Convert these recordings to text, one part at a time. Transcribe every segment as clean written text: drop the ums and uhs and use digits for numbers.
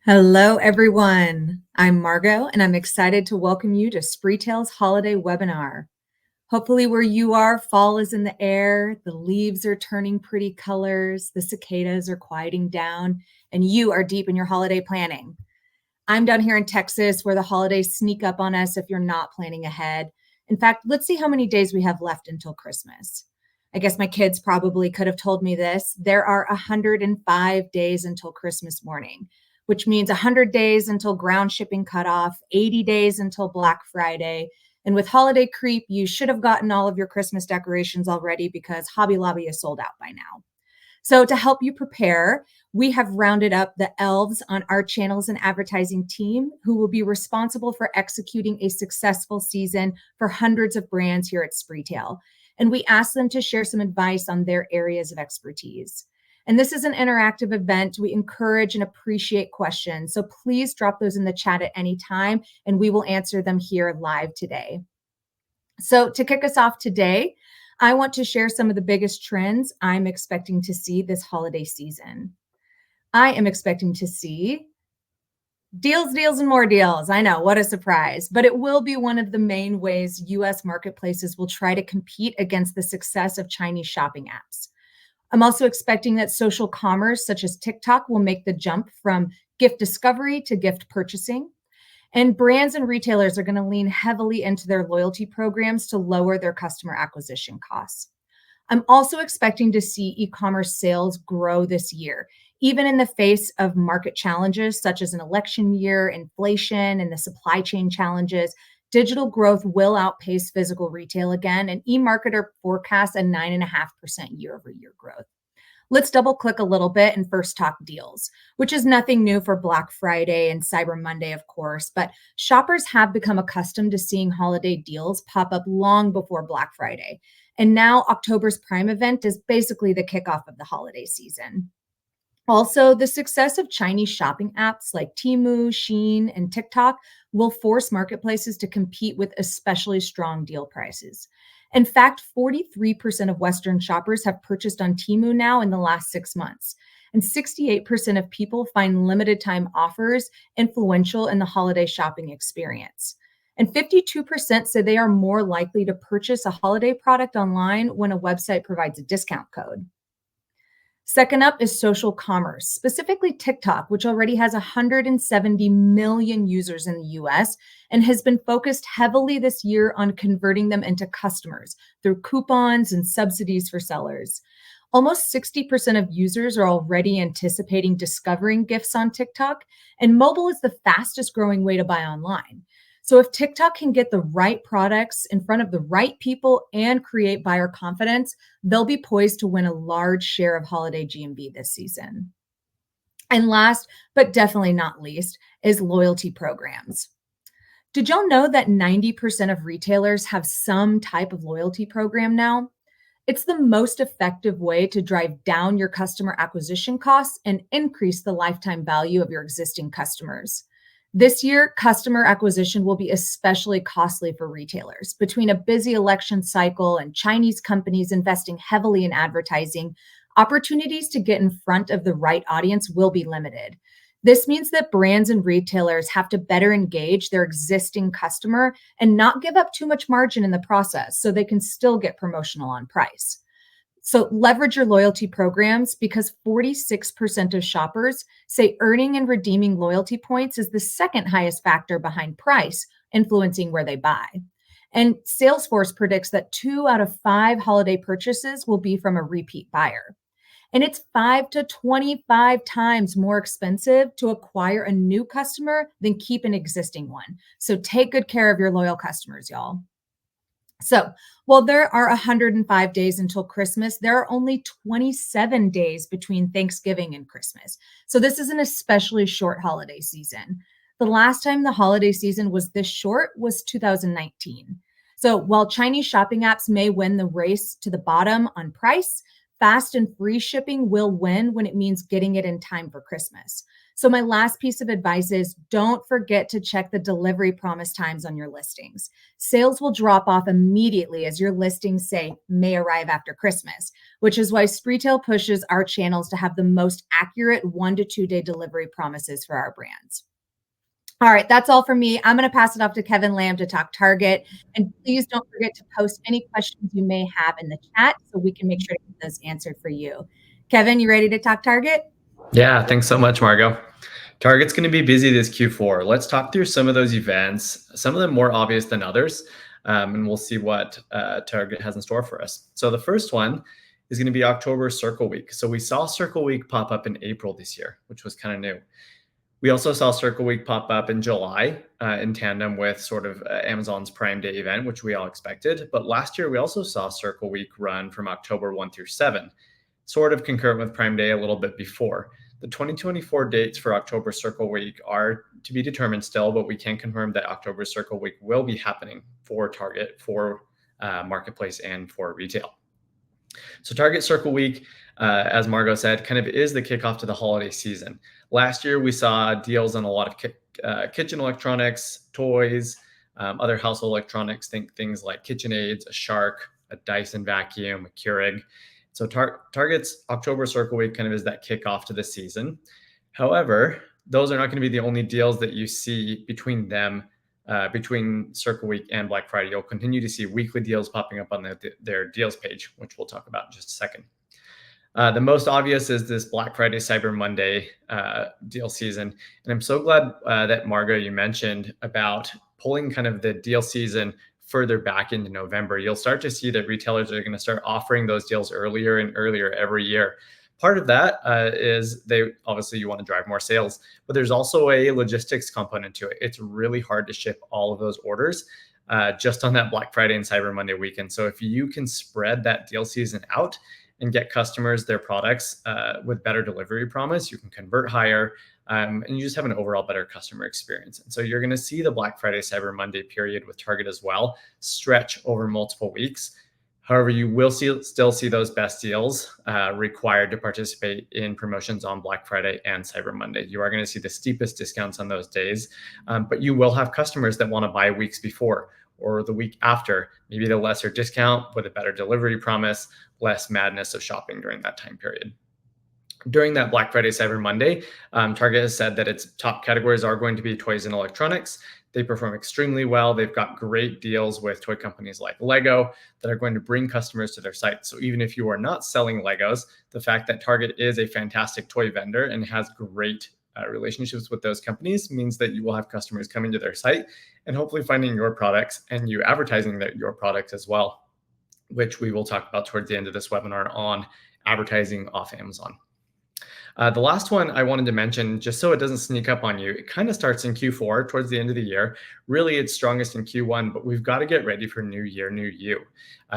Hello, everyone. I'm Margot, and I'm excited to welcome you to Spreetail's holiday webinar. Hopefully, where you are, fall is in the air, the leaves are turning pretty colors, the cicadas are quieting down, and you are deep in your holiday planning. I'm down here in Texas, where the holidays sneak up on us if you're not planning ahead. In fact, let's see how many days we have left until Christmas. I guess my kids probably could have told me this. There are 105 days until Christmas morning, which means 100 days until ground shipping cutoff, 80 days until Black Friday. And with holiday creep, you should have gotten all of your Christmas decorations already because Hobby Lobby is sold out by now. So, to help you prepare, we have rounded up the elves on our channels and advertising team who will be responsible for executing a successful season for hundreds of brands here at Spreetail. And we asked them to share some advice on their areas of expertise. And this is an interactive event. We encourage and appreciate questions. So please drop those in the chat at any time, and we will answer them here live today. So to kick us off today, I want to share some of the biggest trends I'm expecting to see this holiday season. I am expecting to see deals, deals, and more deals. I know, what a surprise. But it will be one of the main ways US marketplaces will try to compete against the success of Chinese shopping apps. I'm also expecting that social commerce, such as TikTok, will make the jump from gift discovery to gift purchasing. And brands and retailers are going to lean heavily into their loyalty programs to lower their customer acquisition costs. I'm also expecting to see e-commerce sales grow this year, even in the face of market challenges such as an election year, inflation, and the supply chain challenges. Digital growth will outpace physical retail again, and eMarketer forecasts a 9.5% year-over-year growth. Let's double click a little bit and first talk deals, which is nothing new for Black Friday and Cyber Monday, of course, but shoppers have become accustomed to seeing holiday deals pop up long before Black Friday. And now October's Prime event is basically the kickoff of the holiday season. Also, the success of Chinese shopping apps like Temu, Shein, and TikTok will force marketplaces to compete with especially strong deal prices. In fact, 43% of Western shoppers have purchased on Temu now in the last 6 months. And 68% of people find limited time offers influential in the holiday shopping experience. And 52% say they are more likely to purchase a holiday product online when a website provides a discount code. Second up is social commerce, specifically TikTok, which already has 170 million users in the US and has been focused heavily this year on converting them into customers through coupons and subsidies for sellers. Almost 60% of users are already anticipating discovering gifts on TikTok, and mobile is the fastest growing way to buy online. So if TikTok can get the right products in front of the right people and create buyer confidence, they'll be poised to win a large share of holiday GMV this season. And last, but definitely not least, is loyalty programs. Did y'all know that 90% of retailers have some type of loyalty program now? It's the most effective way to drive down your customer acquisition costs and increase the lifetime value of your existing customers. This year, customer acquisition will be especially costly for retailers. Between a busy election cycle and Chinese companies investing heavily in advertising, opportunities to get in front of the right audience will be limited. This means that brands and retailers have to better engage their existing customer and not give up too much margin in the process so they can still get promotional on price. So leverage your loyalty programs because 46% of shoppers say earning and redeeming loyalty points is the second highest factor behind price, influencing where they buy. And Salesforce predicts that 2 out of 5 holiday purchases will be from a repeat buyer. And it's 5 to 25 times more expensive to acquire a new customer than keep an existing one. So take good care of your loyal customers, y'all. So while there are 105 days until Christmas, there are only 27 days between Thanksgiving and Christmas. So this is an especially short holiday season. The last time the holiday season was this short was 2019. So while Chinese shopping apps may win the race to the bottom on price, fast and free shipping will win when it means getting it in time for Christmas. So my last piece of advice is don't forget to check the delivery promise times on your listings. Sales will drop off immediately as your listings say may arrive after Christmas, which is why Spreetail pushes our channels to have the most accurate 1 to 2 day delivery promises for our brands. All right, that's all for me. I'm going to pass it off to Kevin Lamb to talk Target. And please don't forget to post any questions you may have in the chat so we can make sure to get those answered for you. Kevin, you ready to talk Target? Yeah, thanks so much, Margot. Target's going to be busy this Q4. Let's talk through some of those events, some of them more obvious than others, and we'll see what Target has in store for us. So the first one is going to be October Circle Week. So we saw Circle Week pop up in April this year, which was kind of new. We also saw Circle Week pop up in July in tandem with sort of Amazon's Prime Day event, which we all expected. But last year, we also saw Circle Week run from October 1 through 7, sort of concurrent with Prime Day a little bit before. The 2024 dates for October Circle Week are to be determined still, but we can confirm that October Circle Week will be happening for Target, for Marketplace, and for retail. So Target Circle Week, as Margot said, kind of is the kickoff to the holiday season. Last year, we saw deals on a lot of kitchen electronics, toys, other household electronics, think things like KitchenAids, a Shark, a Dyson vacuum, a Keurig. So Target's October Circle Week kind of is that kickoff to the season. However, those are not going to be the only deals that you see between them, between Circle Week and Black Friday. You'll continue to see weekly deals popping up on their deals page, which we'll talk about in just a second. The most obvious is this Black Friday, Cyber Monday deal season. And I'm so glad that, Margot, you mentioned about pulling kind of the deal season further back into November. You'll start to see that retailers are going to start offering those deals earlier and earlier every year. Part of that is obviously you want to drive more sales, but there's also a logistics component to it. It's really hard to ship all of those orders just on that Black Friday and Cyber Monday weekend. So if you can spread that deal season out and get customers their products with better delivery promise, you can convert higher, and you just have an overall better customer experience. And so you're going to see the Black Friday, Cyber Monday period with Target as well stretch over multiple weeks. However, you will still see those best deals required to participate in promotions on Black Friday and Cyber Monday. You are going to see the steepest discounts on those days, but you will have customers that want to buy weeks before or the week after, maybe the lesser discount with a better delivery promise, less madness of shopping during that time period. During that Black Friday, Cyber Monday, Target has said that its top categories are going to be toys and electronics. They perform extremely well. They've got great deals with toy companies like Lego that are going to bring customers to their site. So even if you are not selling Legos, the fact that Target is a fantastic toy vendor and has great relationships with those companies means that you will have customers coming to their site and hopefully finding your products and you advertising your products as well, which we will talk about towards the end of this webinar on advertising off Amazon. The last one I wanted to mention, just so it doesn't sneak up on you, it kind of starts in Q4 towards the end of the year. Really, it's strongest in Q1, but we've got to get ready for New Year, New You.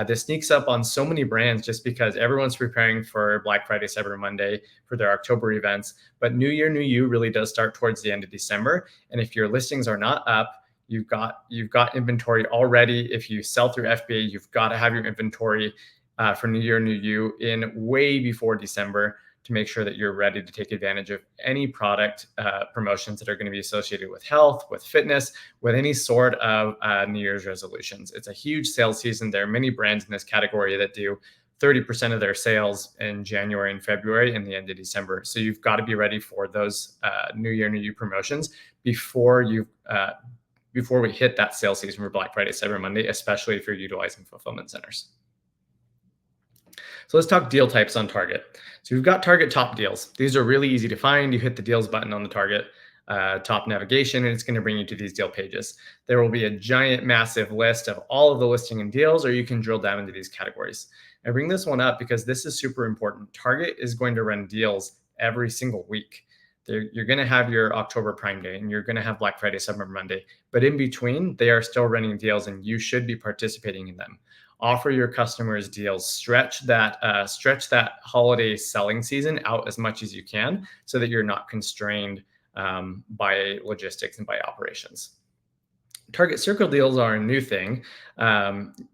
This sneaks up on so many brands just because everyone's preparing for Black Friday, Cyber Monday for their October events. But New Year, New You really does start towards the end of December. And if your listings are not up, you've got inventory already. If you sell through FBA, you've got to have your inventory for New Year, New You in way before December, to make sure that you're ready to take advantage of any product promotions that are going to be associated with health, with fitness, with any sort of New Year's resolutions. It's a huge sales season. There are many brands in this category that do 30% of their sales in January and February and the end of December. So you've got to be ready for those New Year, New You promotions before we hit that sales season for Black Friday, Cyber Monday, especially if you're utilizing fulfillment centers. So let's talk deal types on Target. So we've got Target top deals. These are really easy to find. You hit the deals button on the Target top navigation, and it's going to bring you to these deal pages. There will be a giant, massive list of all of the listing and deals, or you can drill down into these categories. I bring this one up because this is super important. Target is going to run deals every single week. You're going to have your October Prime Day, and you're going to have Black Friday, Cyber Monday. But in between, they are still running deals, and you should be participating in them. Offer your customers deals, stretch that holiday selling season out as much as you can so that you're not constrained by logistics and by operations. Target Circle deals are a new thing.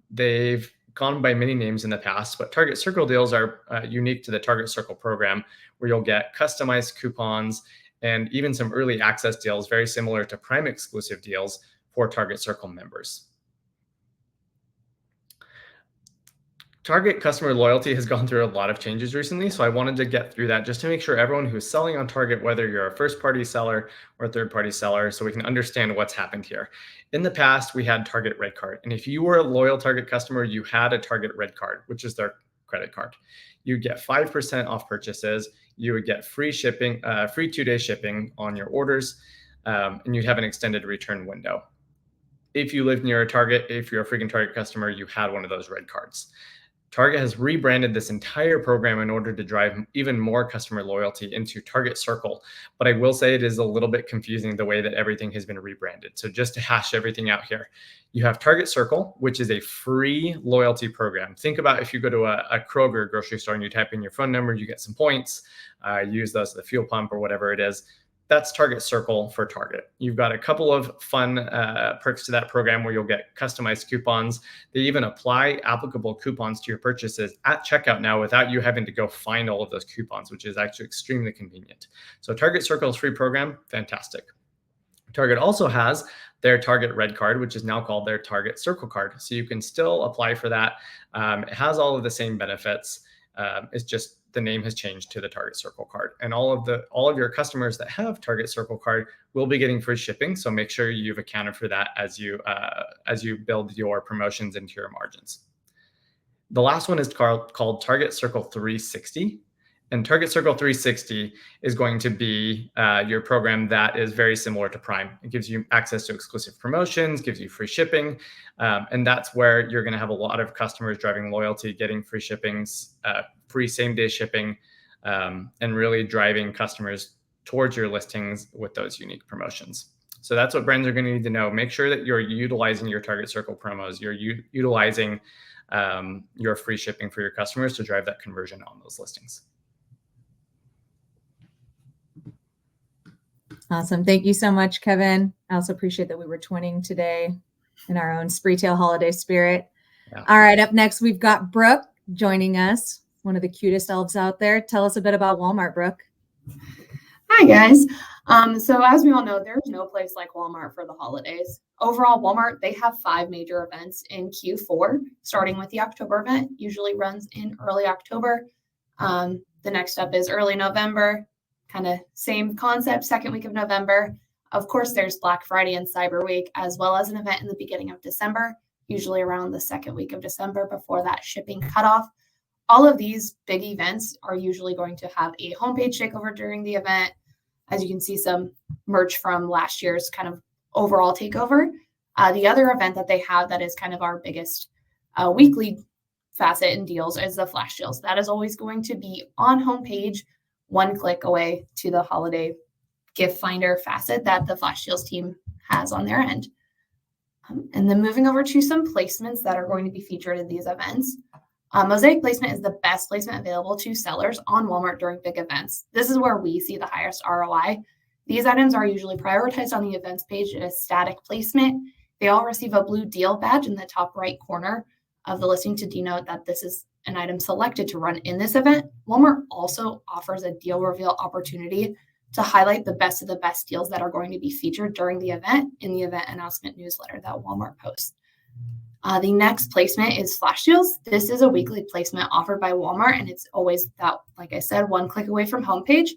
They've gone by many names in the past, but Target Circle deals are unique to the Target Circle program, where you'll get customized coupons and even some early access deals, very similar to Prime exclusive deals for Target Circle members. Target customer loyalty has gone through a lot of changes recently, so I wanted to get through that just to make sure everyone who's selling on Target, whether you're a first-party seller or a third-party seller, so we can understand what's happened here. In the past, we had Target Red Card, and if you were a loyal Target customer, you had a Target Red Card, which is their credit card. You'd get 5% off purchases, you would get free shipping, free 2-day shipping on your orders, and you'd have an extended return window. If you lived near a Target, if you're a freaking Target customer, you had one of those red cards. Target has rebranded this entire program in order to drive even more customer loyalty into Target Circle. But I will say it is a little bit confusing the way that everything has been rebranded. So just to hash everything out here, you have Target Circle, which is a free loyalty program. Think about if you go to a Kroger grocery store and you type in your phone number, you get some points, use those at the fuel pump or whatever it is. That's Target Circle for Target. You've got a couple of fun perks to that program where you'll get customized coupons. They even apply applicable coupons to your purchases at checkout now without you having to go find all of those coupons, which is actually extremely convenient. So Target Circle's free program, fantastic. Target also has their Target Red Card, which is now called their Target Circle Card. So you can still apply for that. It has all of the same benefits. It's just the name has changed to the Target Circle Card, and all of your customers that have Target Circle Card will be getting free shipping. So make sure you've accounted for that as you build your promotions into your margins. The last one is called Target Circle 360. And Target Circle 360 is going to be your program that is very similar to Prime. It gives you access to exclusive promotions, gives you free shipping, and that's where you're going to have a lot of customers driving loyalty, getting free shippings, free same-day shipping, and really driving customers towards your listings with those unique promotions. So that's what brands are going to need to know. Make sure that you're utilizing your Target Circle promos, you're utilizing your free shipping for your customers to drive that conversion on those listings. Awesome. Thank you so much, Kevin. I also appreciate that we were twinning today in our own Spreetail holiday spirit. Yeah. All right. Up next, we've got Brooke joining us, one of the cutest elves out there. Tell us a bit about Walmart, Brooke. Hi, guys. So as we all know, there's no place like Walmart for the holidays. Overall, Walmart, they have 5 major events in Q4, starting with the October event, usually runs in early October. The next up is early November. Kind of same concept, second week of November. Of course, there's Black Friday and Cyber Week, as well as an event in the beginning of December, usually around the second week of December before that shipping cutoff. All of these big events are usually going to have a homepage takeover during the event. As you can see, some merch from last year's kind of overall takeover. The other event that they have that is kind of our biggest weekly facet in deals is the flash deals. That is always going to be on homepage, one click away to the holiday gift finder facet that the flash deals team has on their end. And then moving over to some placements that are going to be featured in these events. Mosaic placement is the best placement available to sellers on Walmart during big events. This is where we see the highest ROI. These items are usually prioritized on the events page as static placement. They all receive a blue deal badge in the top right corner of the listing to denote that this is an item selected to run in this event. Walmart also offers a deal reveal opportunity to highlight the best of the best deals that are going to be featured during the event in the event announcement newsletter that Walmart posts. The next placement is flash deals. This is a weekly placement offered by Walmart, and it's always that, like I said, one click away from homepage.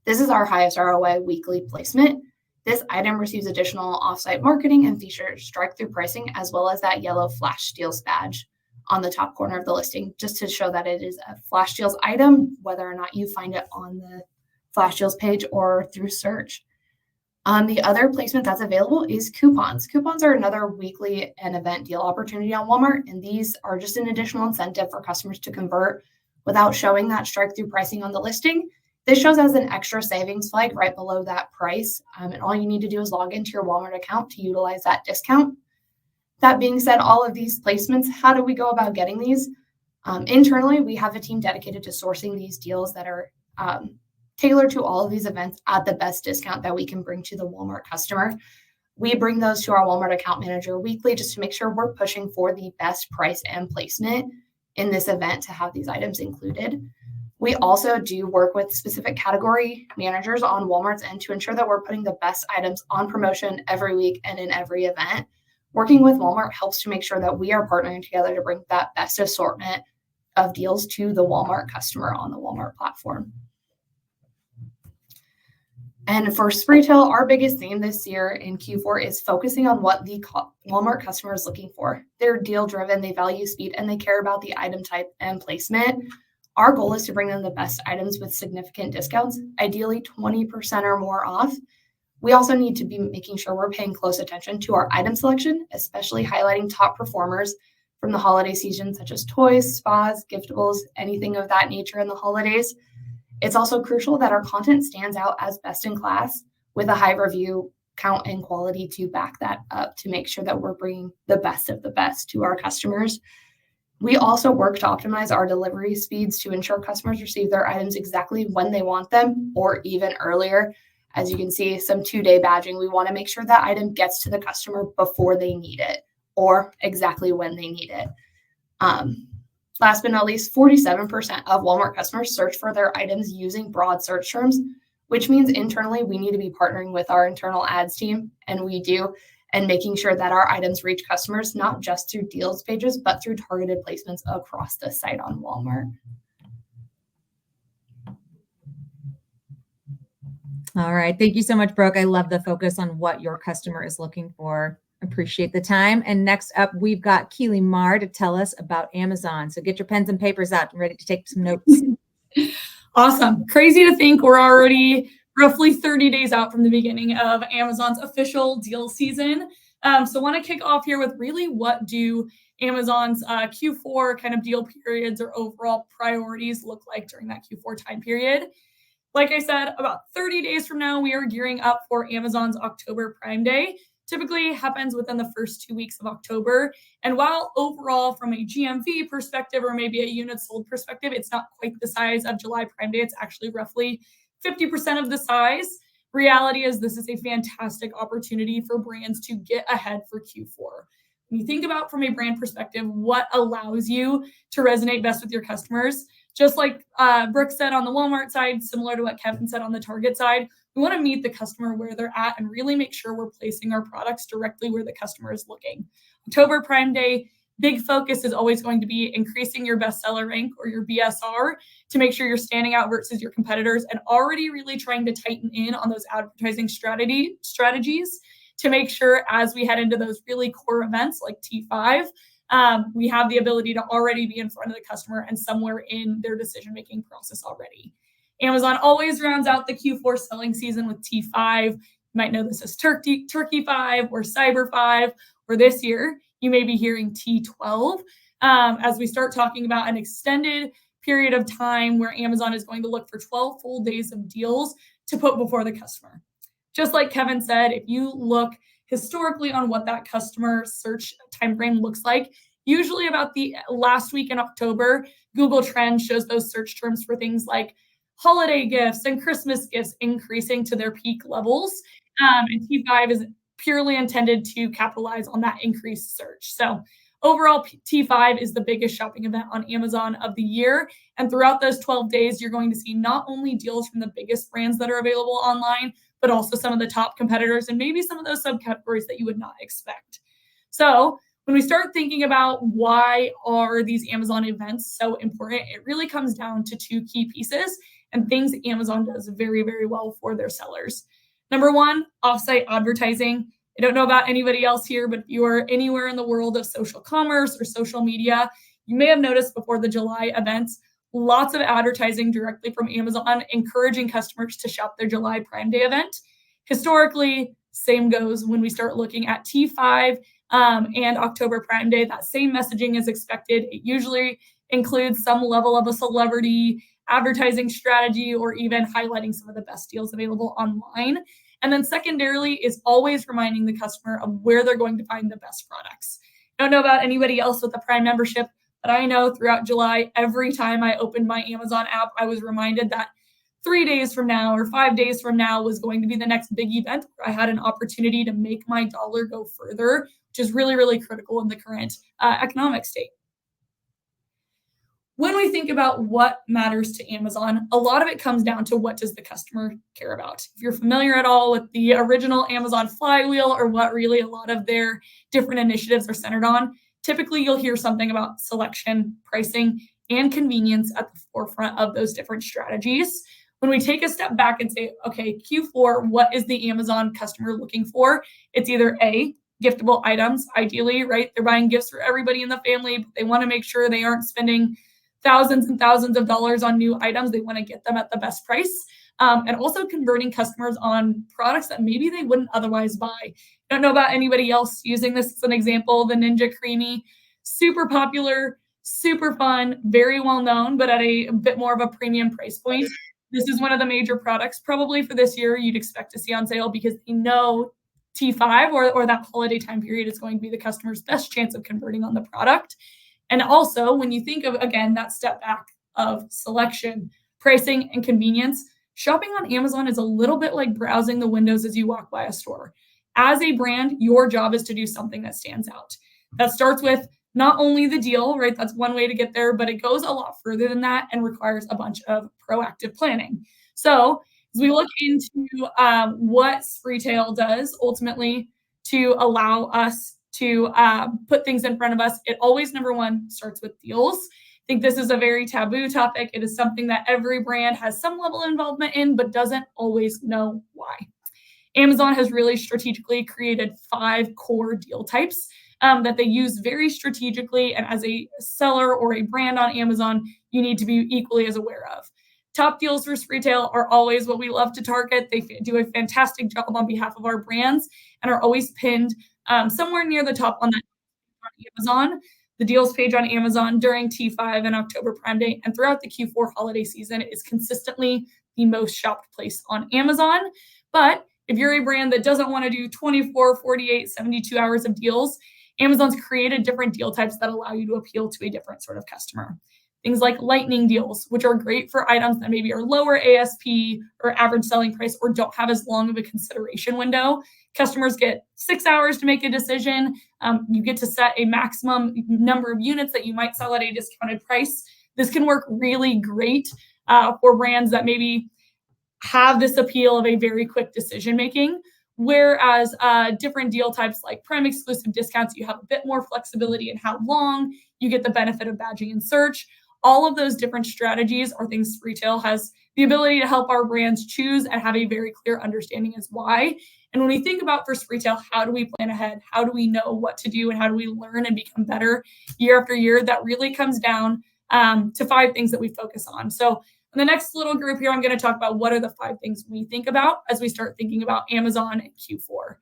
This is our highest ROI weekly placement. This item receives additional offsite marketing and features strike-through pricing, as well as that yellow flash deals badge on the top corner of the listing, just to show that it is a flash deals item, whether or not you find it on the flash deals page or through search. The other placement that's available is coupons. Coupons are another weekly and event deal opportunity on Walmart, and these are just an additional incentive for customers to convert without showing that strike-through pricing on the listing. This shows as an extra savings flag right below that price, and all you need to do is log into your Walmart account to utilize that discount. That being said, all of these placements, how do we go about getting these? Internally, we have a team dedicated to sourcing these deals that are tailored to all of these events at the best discount that we can bring to the Walmart customer. We bring those to our Walmart account manager weekly just to make sure we're pushing for the best price and placement in this event to have these items included. We also do work with specific category managers on Walmart's end to ensure that we're putting the best items on promotion every week and in every event. Working with Walmart helps to make sure that we are partnering together to bring that best assortment of deals to the Walmart customer on the Walmart platform. And for Spreetail, our biggest theme this year in Q4 is focusing on what the Walmart customer is looking for. They're deal driven, they value speed, and they care about the item type and placement. Our goal is to bring them the best items with significant discounts, ideally 20% or more off. We also need to be making sure we're paying close attention to our item selection, especially highlighting top performers from the holiday season, such as toys, spas, giftables, anything of that nature in the holidays. It's also crucial that our content stands out as best in class with a high review count and quality to back that up to make sure that we're bringing the best of the best to our customers. We also work to optimize our delivery speeds to ensure customers receive their items exactly when they want them or even earlier. As you can see, some 2-day badging, we want to make sure that item gets to the customer before they need it or exactly when they need it. Last but not least, 47% of Walmart customers search for their items using broad search terms, which means internally we need to be partnering with our internal ads team, and we do, and making sure that our items reach customers not just through deals pages, but through targeted placements across the site on Walmart. All right. Thank you so much, Brooke. I love the focus on what your customer is looking for. Appreciate the time. And next up, we've got Keely Marr to tell us about Amazon. So get your pens and papers out and ready to take some notes. Awesome. Crazy to think we're already roughly 30 days out from the beginning of Amazon's official deal season. So want to kick off here with really what do Amazon's Q4 kind of deal periods or overall priorities look like during that Q4 time period. Like I said, about 30 days from now, we are gearing up for Amazon's October Prime Day. Typically happens within the first 2 weeks of October. And while overall from a GMV perspective or maybe a unit sold perspective, it's not quite the size of July Prime Day, it's actually roughly 50% of the size. Reality is this is a fantastic opportunity for brands to get ahead for Q4. When you think about from a brand perspective, what allows you to resonate best with your customers, just like Brooke said on the Walmart side, similar to what Kevin said on the Target side, we want to meet the customer where they're at and really make sure we're placing our products directly where the customer is looking. October Prime Day, big focus is always going to be increasing your bestseller rank or your BSR to make sure you're standing out versus your competitors and already really trying to tighten in on those advertising strategies to make sure as we head into those really core events like T5, we have the ability to already be in front of the customer and somewhere in their decision-making process already. Amazon always rounds out the Q4 selling season with T5. You might know this as Turkey 5 or Cyber 5, or this year, you may be hearing T12 as we start talking about an extended period of time where Amazon is going to look for 12 full days of deals to put before the customer. Just like Kevin said, if you look historically on what that customer search timeframe looks like, usually about the last week in October, Google Trends shows those search terms for things like holiday gifts and Christmas gifts increasing to their peak levels. And T5 is purely intended to capitalize on that increased search. So overall, T5 is the biggest shopping event on Amazon of the year. And throughout those 12 days, you're going to see not only deals from the biggest brands that are available online, but also some of the top competitors and maybe some of those subcategories that you would not expect. So when we start thinking about why are these Amazon events so important, it really comes down to 2 key pieces and things Amazon does very, very well for their sellers. Number 1, offsite advertising. I don't know about anybody else here, but if you are anywhere in the world of social commerce or social media, you may have noticed before the July events, lots of advertising directly from Amazon, encouraging customers to shop their July Prime Day event. Historically, same goes when we start looking at T5 and October Prime Day. That same messaging is expected. It usually includes some level of a celebrity advertising strategy or even highlighting some of the best deals available online. And then secondarily is always reminding the customer of where they're going to find the best products. I don't know about anybody else with a Prime membership, but I know throughout July, every time I opened my Amazon app, I was reminded that 3 days from now or 5 days from now was going to be the next big event where I had an opportunity to make my dollar go further, which is really, really critical in the current economic state. when we think about what matters to Amazon, a lot of it comes down to what does the customer care about. If you're familiar at all with the original Amazon flywheel or what really a lot of their different initiatives are centered on, typically you'll hear something about selection, pricing, and convenience at the forefront of those different strategies. When we take a step back and say, okay, Q4, what is the Amazon customer looking for? It's either A, giftable items, ideally, right? They're buying gifts for everybody in the family, but they want to make sure they aren't spending thousands and thousands of dollars on new items. They want to get them at the best price. And also converting customers on products that maybe they wouldn't otherwise buy. I don't know about anybody else using this as an example. The Ninja Creamy, super popular, super fun, very well known, but at a bit more of a premium price point. This is one of the major products probably for this year you'd expect to see on sale because they know T5 or that holiday time period is going to be the customer's best chance of converting on the product. And also, when you think of, again, that step back of selection, pricing, and convenience, shopping on Amazon is a little bit like browsing the windows as you walk by a store. As a brand, your job is to do something that stands out. That starts with not only the deal, right? That's one way to get there, but it goes a lot further than that and requires a bunch of proactive planning. So as we look into what Spreetail does ultimately to allow us to put things in front of us, it always, number one, starts with deals. I think this is a very taboo topic. It is something that every brand has some level of involvement in, but doesn't always know why. Amazon has really strategically created 5 core deal types that they use very strategically. And as a seller or a brand on Amazon, you need to be equally as aware of. Top deals for Spreetail are always what we love to target. They do a fantastic job on behalf of our brands and are always pinned somewhere near the top on that on Amazon. The deals page on Amazon during T5 and October Prime Day and throughout the Q4 holiday season is consistently the most shopped place on Amazon. But if you're a brand that doesn't want to do 24, 48, 72 hours of deals, Amazon's created different deal types that allow you to appeal to a different sort of customer. Things like lightning deals, which are great for items that maybe are lower ASP or average selling price or don't have as long of a consideration window. Customers get 6 hours to make a decision. You get to set a maximum number of units that you might sell at a discounted price. This can work really great for brands that maybe have this appeal of a very quick decision making. Whereas different deal types like Prime exclusive discounts, you have a bit more flexibility in how long you get the benefit of badging and search. All of those different strategies are things Spreetail has the ability to help our brands choose and have a very clear understanding as why. And when we think about for Spreetail, how do we plan ahead? How do we know what to do? And how do we learn and become better year after year? That really comes down to 5 things that we focus on. So in the next little group here, I'm going to talk about what are the 5 things we think about as we start thinking about Amazon in Q4.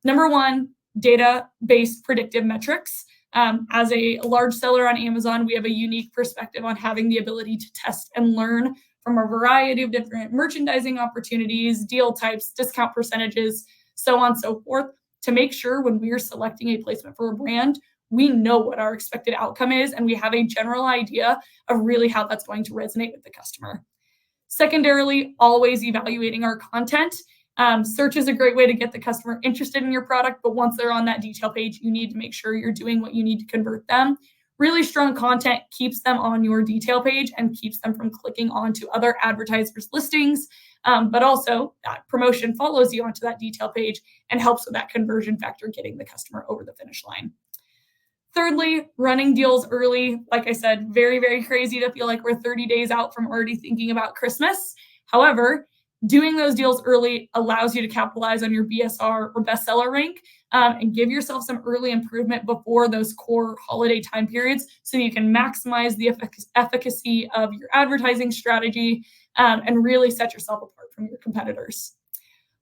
Number 1, data-based predictive metrics. As a large seller on Amazon, we have a unique perspective on having the ability to test and learn from a variety of different merchandising opportunities, deal types, discount percentages, so on and so forth, to make sure when we're selecting a placement for a brand, we know what our expected outcome is, and we have a general idea of really how that's going to resonate with the customer. Secondarily, always evaluating our content. Search is a great way to get the customer interested in your product, but once they're on that detail page, you need to make sure you're doing what you need to convert them. Really strong content keeps them on your detail page and keeps them from clicking onto other advertisers' listings, but also that promotion follows you onto that detail page and helps with that conversion factor, getting the customer over the finish line. Thirdly, running deals early. Like I said, very, very crazy to feel like we're 30 days out from already thinking about Christmas. However, doing those deals early allows you to capitalize on your BSR or bestseller rank and give yourself some early improvement before those core holiday time periods so you can maximize the efficacy of your advertising strategy and really set yourself apart from your competitors.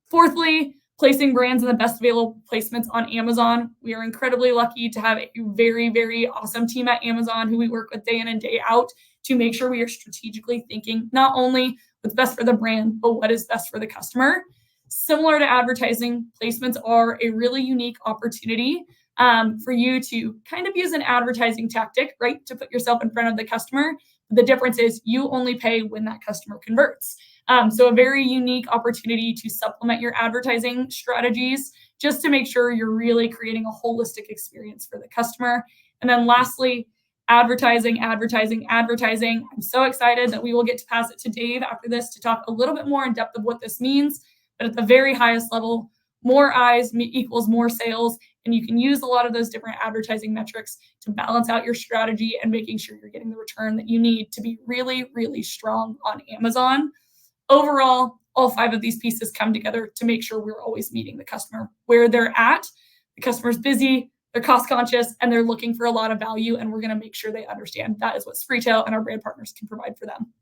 Fourthly, placing brands in the best available placements on Amazon. We are incredibly lucky to have a very, very awesome team at Amazon who we work with day in and day out to make sure we are strategically thinking not only what's best for the brand, but what is best for the customer. Similar to advertising, placements are a really unique opportunity for you to kind of use an advertising tactic, right, to put yourself in front of the customer. The difference is you only pay when that customer converts. So a very unique opportunity to supplement your advertising strategies just to make sure you're really creating a holistic experience for the customer. And then lastly, advertising, advertising, advertising. I'm so excited that we will get to pass it to Dave after this to talk a little bit more in depth of what this means. But at the very highest level, more eyes equals more sales. And you can use a lot of those different advertising metrics to balance out your strategy and making sure you're getting the return that you need to be really, really strong on Amazon. Overall, all 5 of these pieces come together to make sure we're always meeting the customer where they're at. The customer's busy, they're cost conscious, and they're looking for a lot of value. And we're going to make sure they understand that is what Spreetail and our brand partners can provide for them.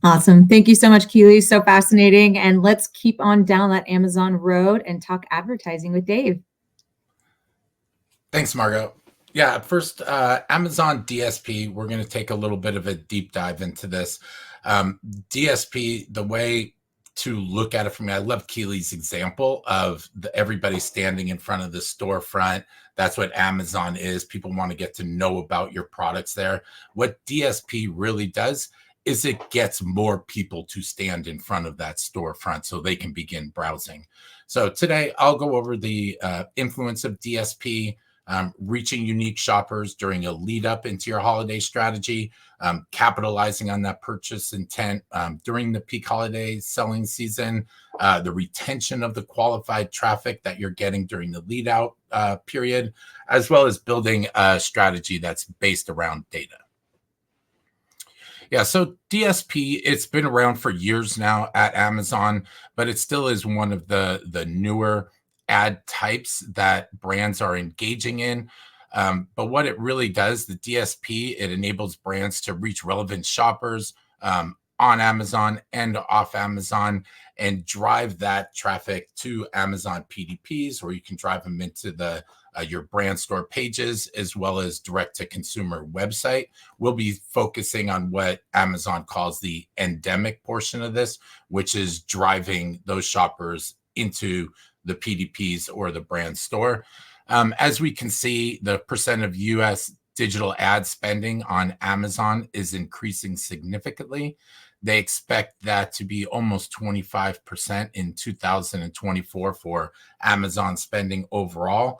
Awesome. Thank you so much, Keely. So fascinating. And let's keep on down that Amazon road and talk advertising with Dave. Thanks, Margo. Yeah, first, Amazon DSP, we're going to take a little bit of a deep dive into this. DSP, the way to look at it for me, I love Keely's example of everybody standing in front of the storefront. That's what Amazon is. People want to get to know about your products there. What DSP really does is it gets more people to stand in front of that storefront so they can begin browsing. So today I'll go over the influence of DSP, reaching unique shoppers during a lead up into your holiday strategy, capitalizing on that purchase intent during the peak holiday selling season, the retention of the qualified traffic that you're getting during the lead out period, as well as building a strategy that's based around data. Yeah, so DSP, it's been around for years now at Amazon, but it still is one of the newer ad types that brands are engaging in. But what it really does, the DSP, it enables brands to reach relevant shoppers on Amazon and off Amazon and drive that traffic to Amazon PDPs, or you can drive them into the your brand store pages, as well as direct to consumer website. We'll be focusing on what Amazon calls the endemic portion of this, which is driving those shoppers into the PDPs or the brand store. As we can see, the percent of US digital ad spending on Amazon is increasing significantly. They expect that to be almost 25% in 2024 for Amazon spending overall.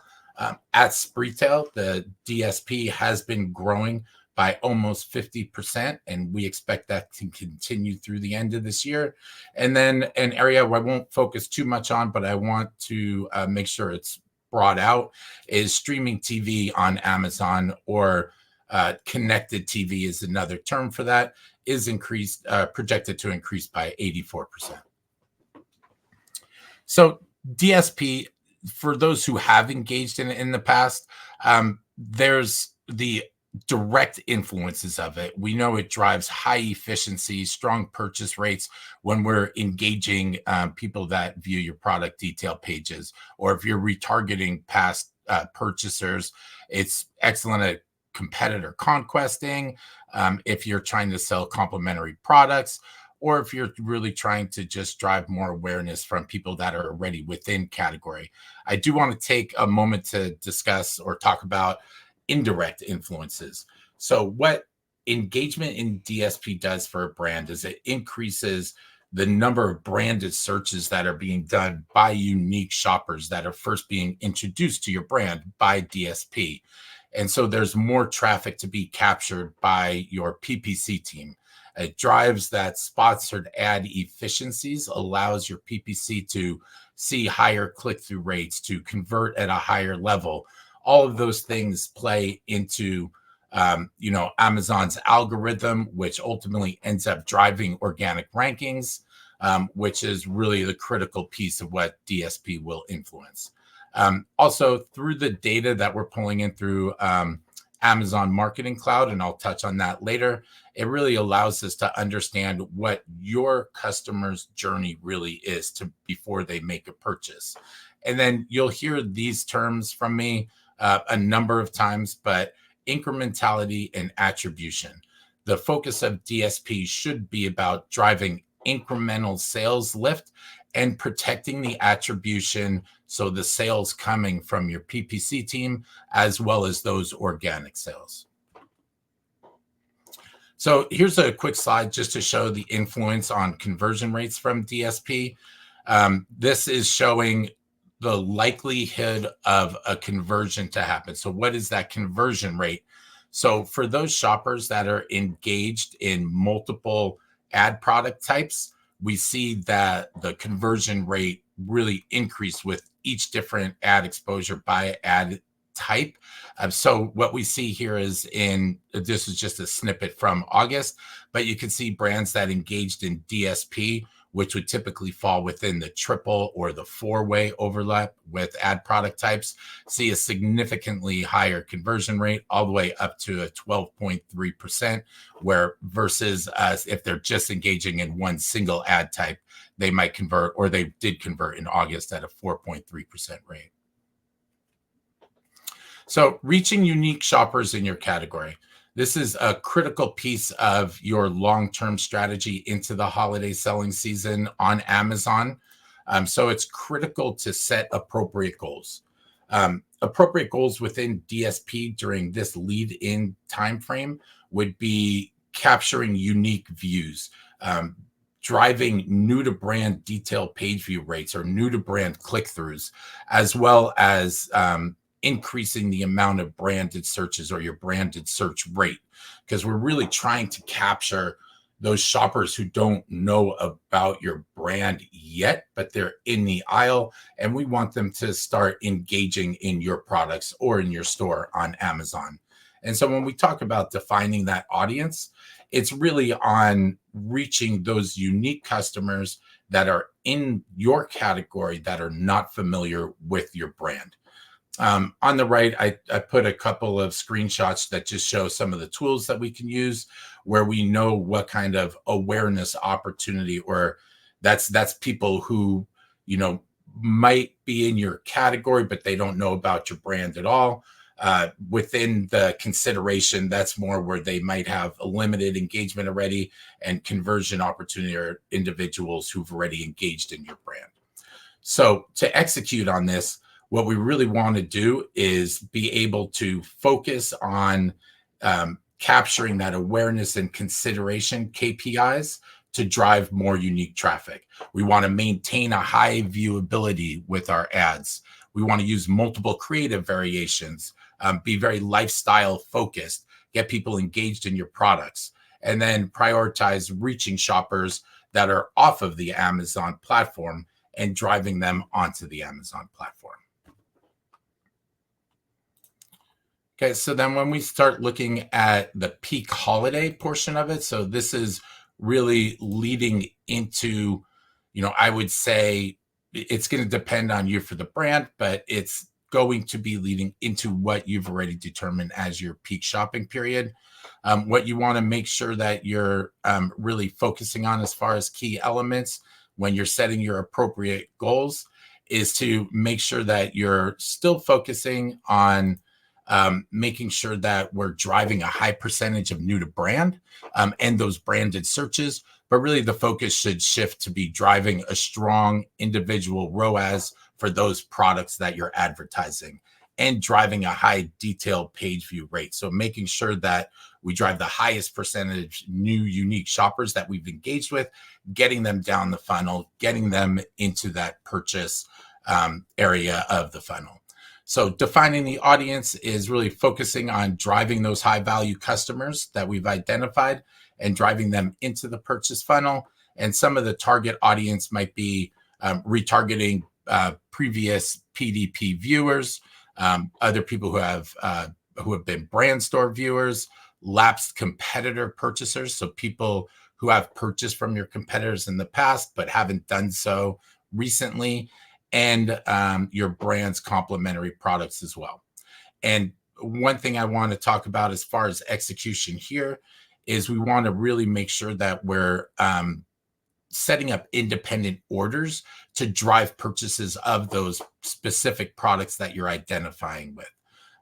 At Spreetail, the DSP has been growing by almost 50%, and we expect that to continue through the end of this year. And then an area where I won't focus too much on, but I want to make sure it's brought out, is streaming TV on Amazon, or connected TV is another term for that, is projected to increase by 84%. So DSP, for those who have engaged in it in the past, there's the direct influences of it. We know it drives high efficiency, strong purchase rates when we're engaging people that view your product detail pages, or if you're retargeting past purchasers. It's excellent at competitor conquesting, if you're trying to sell complementary products, or if you're really trying to just drive more awareness from people that are already within category. I do want to take a moment to discuss or talk about indirect influences. So what engagement in DSP does for a brand is it increases the number of branded searches that are being done by unique shoppers that are first being introduced to your brand by DSP. And so there's more traffic to be captured by your PPC team. It drives that sponsored ad efficiencies, allows your PPC to see higher click-through rates, to convert at a higher level. All of those things play into Amazon's algorithm, which ultimately ends up driving organic rankings, which is really the critical piece of what DSP will influence. Also, through the data that we're pulling in through Amazon Marketing Cloud, and I'll touch on that later, it really allows us to understand what your customer's journey really is before they make a purchase. And then you'll hear these terms from me a number of times, but incrementality and attribution. The focus of DSP should be about driving incremental sales lift and protecting the attribution, so the sales coming from your PPC team, as well as those organic sales. So here's a quick slide just to show the influence on conversion rates from DSP. This is showing the likelihood of a conversion to happen. So what is that conversion rate? So for those shoppers that are engaged in multiple ad product types, we see that the conversion rate really increase with each different ad exposure by ad type. So what we see here is this is just a snippet from August, but you can see brands that engaged in DSP, which would typically fall within the triple or the four-way overlap with ad product types, see a significantly higher conversion rate, all the way up to a 12.3%, where versus if they're just engaging in one single ad type, they might convert, or they did convert in August at a 4.3% rate. So reaching unique shoppers in your category. This is a critical piece of your long-term strategy into the holiday selling season on Amazon. So it's critical to set appropriate goals. Appropriate goals within DSP during this lead-in timeframe would be capturing unique views, driving new-to-brand detailed page view rates or new-to-brand click-throughs, as well as increasing the amount of branded searches or your branded search rate, because we're really trying to capture those shoppers who don't know about your brand yet, but they're in the aisle, and we want them to start engaging in your products or in your store on Amazon. And so when we talk about defining that audience, it's really on reaching those unique customers that are in your category that are not familiar with your brand. On the right, I put a couple of screenshots that just show some of the tools that we can use where we know what kind of awareness opportunity, or that's people who, might be in your category, but they don't know about your brand at all. Within the consideration, that's more where they might have a limited engagement already, and conversion opportunity are individuals who've already engaged in your brand. So to execute on this, what we really want to do is be able to focus on capturing that awareness and consideration KPIs to drive more unique traffic. We want to maintain a high viewability with our ads. We want to use multiple creative variations, be very lifestyle focused, get people engaged in your products, and then prioritize reaching shoppers that are off of the Amazon platform and driving them onto the Amazon platform. Okay, so then when we start looking at the peak holiday portion of it, so this is really leading into, I would say it's going to depend on you for the brand, but it's going to be leading into what you've already determined as your peak shopping period. What you want to make sure that you're really focusing on as far as key elements when you're setting your appropriate goals is to make sure that you're still focusing on making sure that we're driving a high percentage of new to brand and those branded searches, but really the focus should shift to be driving a strong individual ROAS for those products that you're advertising and driving a high detailed page view rate. So making sure that we drive the highest percentage new unique shoppers that we've engaged with, getting them down the funnel, getting them into that purchase area of the funnel. So defining the audience is really focusing on driving those high value customers that we've identified and driving them into the purchase funnel. And some of the target audience might be retargeting previous PDP viewers, other people who have been brand store viewers, lapsed competitor purchasers. So people who have purchased from your competitors in the past, but haven't done so recently, and your brand's complementary products as well. And one thing I want to talk about as far as execution here is we want to really make sure that we're setting up independent orders to drive purchases of those specific products that you're identifying with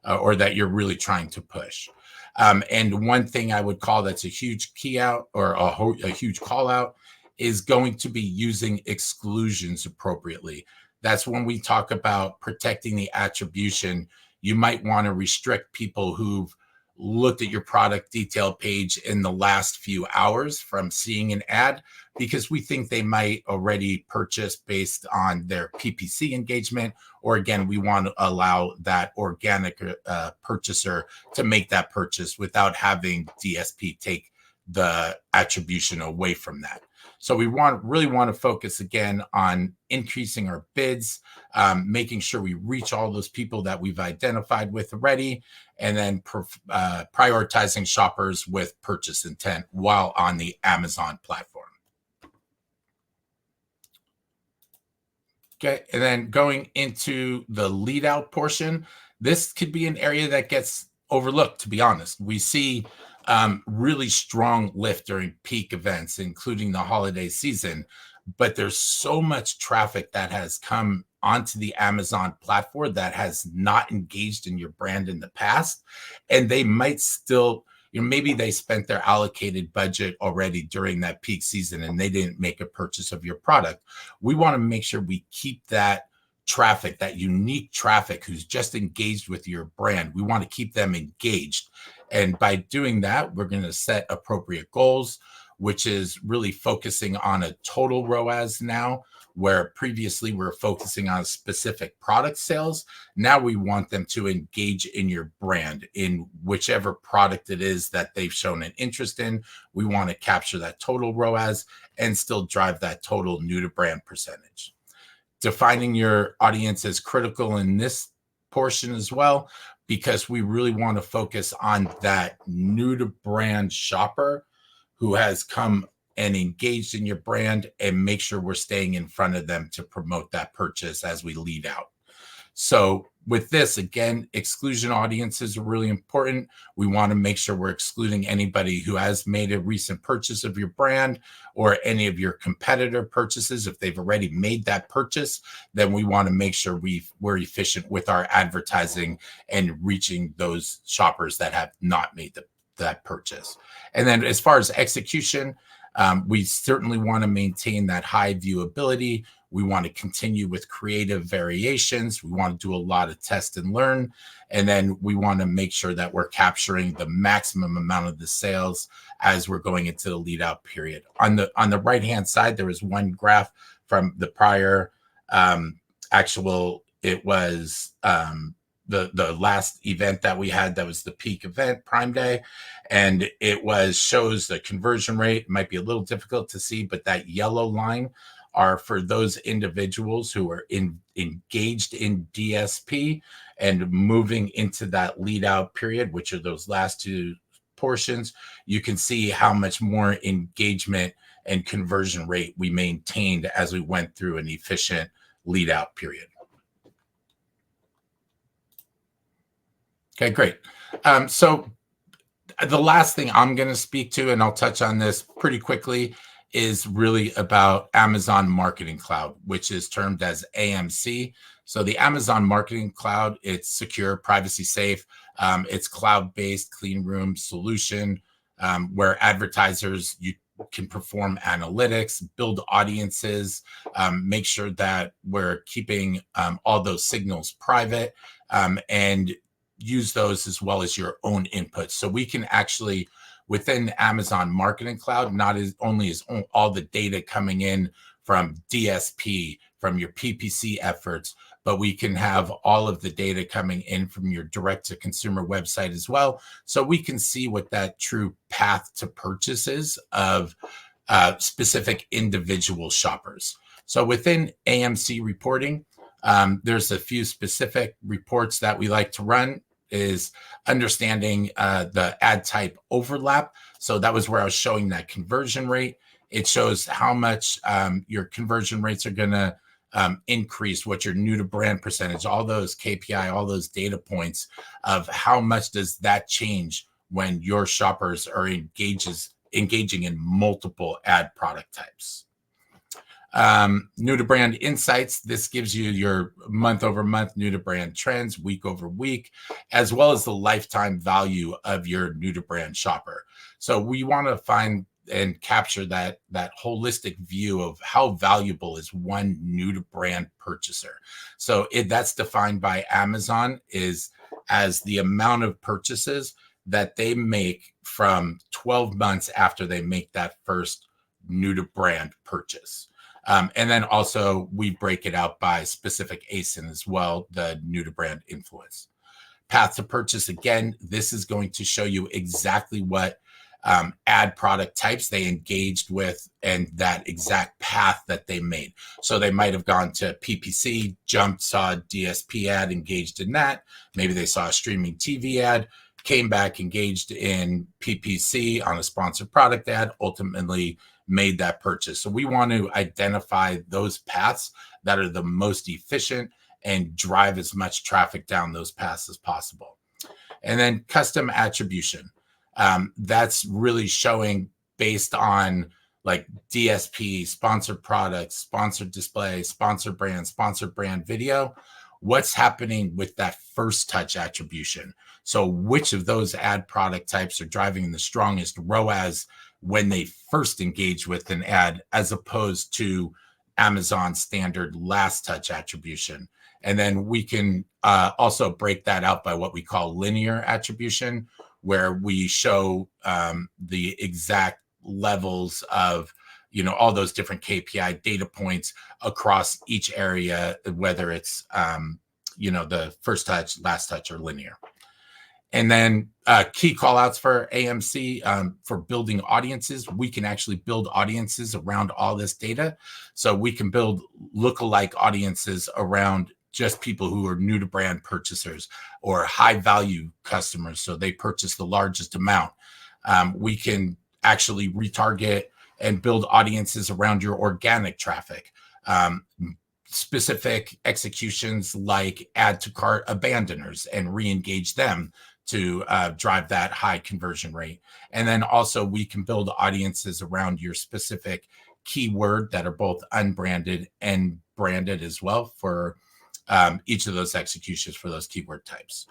or that you're really trying to push. And one thing I would call that's a huge key out or a huge call out is going to be using exclusions appropriately. That's when we talk about protecting the attribution. You might want to restrict people who've looked at your product detail page in the last few hours from seeing an ad, because we think they might already purchase based on their PPC engagement, or again, we want to allow that organic purchaser to make that purchase without having DSP take the attribution away from that. So we really want to focus again on increasing our bids, making sure we reach all those people that we've identified with already, and then prioritizing shoppers with purchase intent while on the Amazon platform. Okay, and then going into the lead out portion, this could be an area that gets overlooked, to be honest. We see really strong lift during peak events, including the holiday season, but there's so much traffic that has come onto the Amazon platform that has not engaged in your brand in the past, and they might still, maybe they spent their allocated budget already during that peak season and they didn't make a purchase of your product. We want to make sure we keep that traffic, that unique traffic who's just engaged with your brand. We want to keep them engaged. And by doing that, we're going to set appropriate goals, which is really focusing on a total ROAS now, where previously we were focusing on specific product sales. Now we want them to engage in your brand in whichever product it is that they've shown an interest in. We want to capture that total ROAS and still drive that total new to brand percentage. Defining your audience is critical in this portion as well, because we really want to focus on that new to brand shopper who has come and engaged in your brand, and make sure we're staying in front of them to promote that purchase as we lead out. So with this, again, exclusion audiences are really important. We want to make sure we're excluding anybody who has made a recent purchase of your brand or any of your competitor purchases. If they've already made that purchase, then we want to make sure we're efficient with our advertising and reaching those shoppers that have not made that purchase. And then as far as execution, we certainly want to maintain that high viewability. We want to continue with creative variations. We want to do a lot of test and learn. And then we want to make sure that we're capturing the maximum amount of the sales as we're going into the lead out period. On the right-hand side, there was one graph from the prior it was the last event that we had, that was the peak event, Prime Day, and it shows the conversion rate. It might be a little difficult to see, but that yellow line are for those individuals who are engaged in DSP and moving into that lead out period, which are those last two portions. You can see how much more engagement and conversion rate we maintained as we went through an efficient lead out period. Okay, great. So the last thing I'm going to speak to, and I'll touch on this pretty quickly, is really about Amazon Marketing Cloud, which is termed as AMC. So the Amazon Marketing Cloud, it's secure, privacy safe. It's cloud-based clean room solution where advertisers, you can perform analytics, build audiences, make sure that we're keeping all those signals private, and use those as well as your own input. So we can actually, within Amazon Marketing Cloud, not as only is all the data coming in from DSP, from your PPC efforts, but we can have all of the data coming in from your direct to consumer website as well. So we can see what that true path to purchase is of specific individual shoppers. So within AMC reporting, there's a few specific reports that we like to run, is understanding the ad type overlap. So that was where I was showing that conversion rate. It shows how much your conversion rates are going to increase, what your new to brand percentage, all those KPI, all those data points of how much does that change when your shoppers are engaging in multiple ad product types. New to brand insights. This gives you your month over month new to brand trends, week over week, as well as the lifetime value of your new to brand shopper. So we want to find and capture that holistic view of how valuable is one new to brand purchaser. So that's defined by Amazon is as the amount of purchases that they make from 12 months after they make that first new to brand purchase. And then also we break it out by specific ASIN as well, the new to brand influence. Path to purchase, again, this is going to show you exactly what ad product types they engaged with and that exact path that they made. So they might have gone to PPC, jumped, saw a DSP ad, engaged in that. Maybe they saw a streaming TV ad, came back, engaged in PPC on a sponsored product ad, ultimately made that purchase. So we want to identify those paths that are the most efficient and drive as much traffic down those paths as possible. And then custom attribution. That's really showing based on like DSP, sponsored products, sponsored display, sponsored brand video, what's happening with that first touch attribution. So which of those ad product types are driving the strongest ROAS when they first engage with an ad, as opposed to Amazon standard last touch attribution. And then we can also break that out by what we call linear attribution, where we show the exact levels of, you know, all those different KPI data points across each area, whether it's, you know, the first touch, last touch, or linear. And then key call outs for AMC for building audiences. We can actually build audiences around all this data. So we can build lookalike audiences around just people who are new to brand purchasers or high value customers. So they purchase the largest amount. We can actually retarget and build audiences around your organic traffic. Specific executions like add to cart abandoners and re-engage them to drive that high conversion rate. And then also we can build audiences around your specific keyword that are both unbranded and branded as well for each of those executions for those keyword types.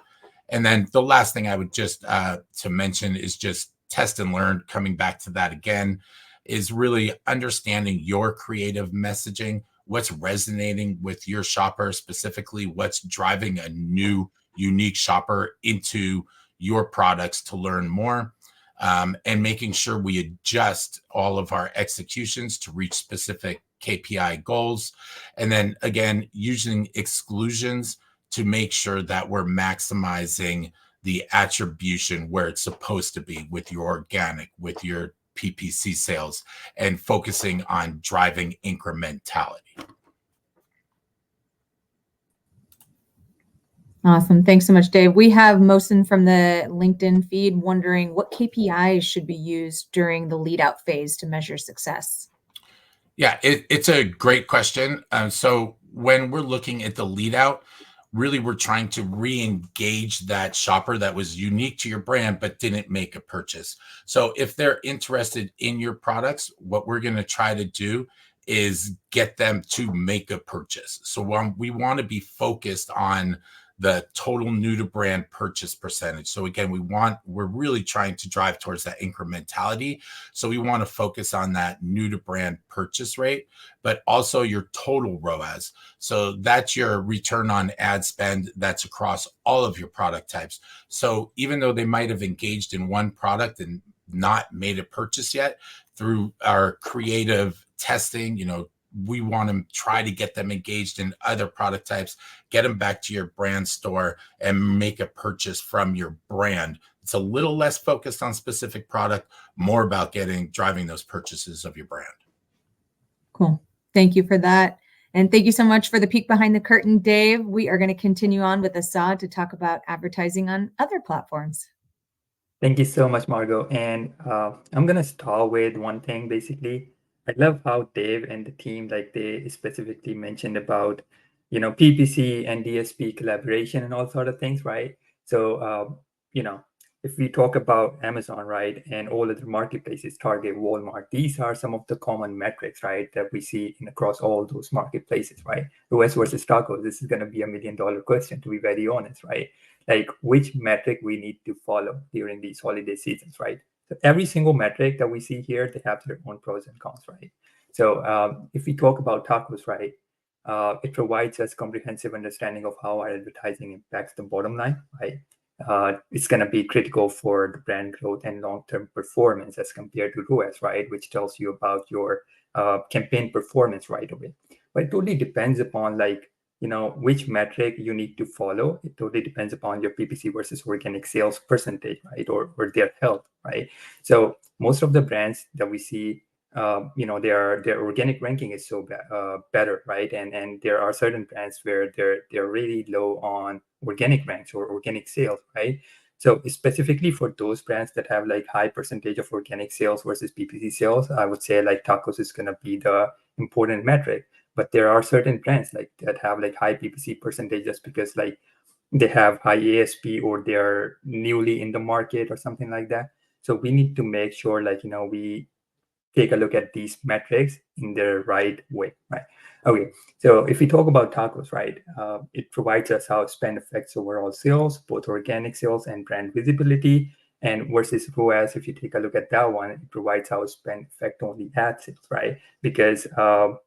And then the last thing I would just to mention is just test and learn. Coming back to that again, is really understanding your creative messaging, what's resonating with your shopper, specifically what's driving a new unique shopper into your products to learn more, and making sure we adjust all of our executions to reach specific KPI goals. And then again, using exclusions to make sure that we're maximizing the attribution where it's supposed to be with your organic, with your PPC sales, and focusing on driving incrementality. Awesome. Thanks so much, Dave. We have Mohsen from the LinkedIn feed wondering what KPIs should be used during the lead out phase to measure success. Yeah, it's a great question. So when we're looking at the lead out, really we're trying to re-engage that shopper that was unique to your brand but didn't make a purchase. So if they're interested in your products, what we're going to try to do is get them to make a purchase. So we want to be focused on the total new to brand purchase percentage. So again, we're really trying to drive towards that incrementality. So we want to focus on that new to brand purchase rate, but also your total ROAS. So that's your return on ad spend. That's across all of your product types. So even though they might have engaged in one product and not made a purchase yet, through our creative testing, we want to try to get them engaged in other product types, get them back to your brand store and make a purchase from your brand. It's a little less focused on specific product, more about driving those purchases of your brand. Cool. Thank you for that. And thank you so much for the peek behind the curtain, Dave. We are going to continue on with Assad to talk about advertising on other platforms. Thank you so much, Margot. And I'm going to start with one thing, basically. I love how Dave and the team, they specifically mentioned about, PPC and DSP collaboration and all sort of things, right? So, if we talk about Amazon, right, and all of the marketplaces, Target, Walmart, these are some of the common metrics, right, that we see across all those marketplaces, right? US versus Taco, this is going to be $1 million question, to be very honest, right? Like which metric we need to follow during these holiday seasons, right? So every single metric that we see here, they have their own pros and cons, right? So if we talk about tacos, right, it provides us comprehensive understanding of how our advertising impacts the bottom line, right? it's going to be critical for the brand growth and long-term performance as compared to ROAS, right? Which tells you about your campaign performance right away. But it totally depends upon which metric you need to follow. It totally depends upon your PPC versus organic sales percentage, right? Or their health, right? So most of the brands that we see, their organic ranking is so better, right? And there are certain brands where they're really low on organic ranks or organic sales, right? So specifically for those brands that have like high percentage of organic sales versus PPC sales, I would say like tacos is going to be the important metric. But there are certain brands like that have like high PPC percentage just because like they have high ASP or they're newly in the market or something like that. So we need to make sure we take a look at these metrics in the right way, right? Okay, so if we talk about tacos, right, it provides us how spend affects overall sales, both organic sales and brand visibility. And versus ROAS, if you take a look at that one, it provides how spend affect only ad sales, right? Because ROAS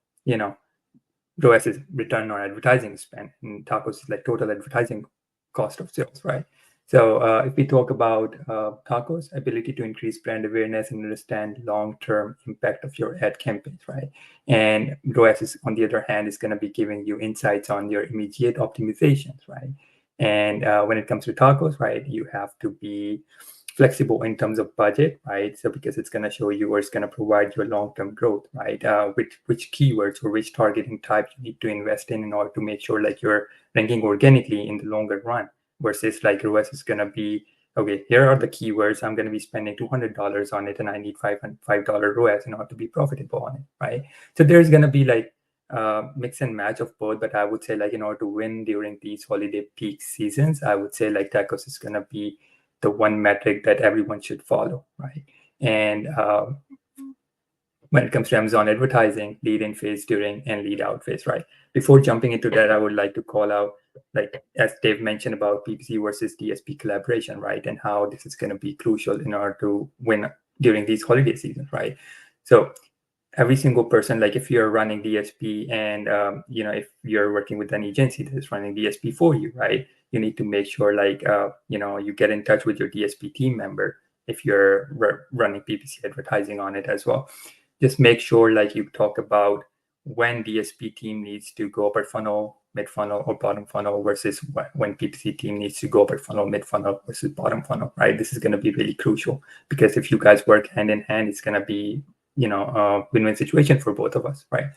is return on advertising spend, and tacos is like total advertising cost of sales, right? So if we talk about tacos, ability to increase brand awareness and understand long-term impact of your ad campaigns, right? And ROAS is, on the other hand, is going to be giving you insights on your immediate optimizations, right? And when it comes to tacos, right, you have to be flexible in terms of budget, right? So because it's going to show you or it's going to provide you a long-term growth, right? Which keywords or which targeting type you need to invest in order to make sure like you're ranking organically in the longer run, versus like ROAS is going to be, okay, here are the keywords I'm going to be spending $200 on it, and I need $5 ROAS in order to be profitable on it, right? So there's going to be like mix and match of both, but I would say like in order to win during these holiday peak seasons, I would say like tacos is going to be the one metric that everyone should follow, right? And when it comes to Amazon advertising, lead in phase, during, and lead out phase, right? Before jumping into that, I would like to call out, like as Dave mentioned about PPC versus DSP collaboration, right? And how this is going to be crucial in order to win during these holiday seasons, right? So every single person, like if you're running DSP and if you're working with an agency that is running DSP for you, right, you need to make sure like you get in touch with your DSP team member if you're running PPC advertising on it as well. Just make sure like you talk about when DSP team needs to go upper funnel, mid funnel, or bottom funnel versus when PPC team needs to go upper funnel, mid funnel versus bottom funnel, right? This is going to be really crucial because if you guys work hand in hand, it's going to be win-win situation for both of us, right?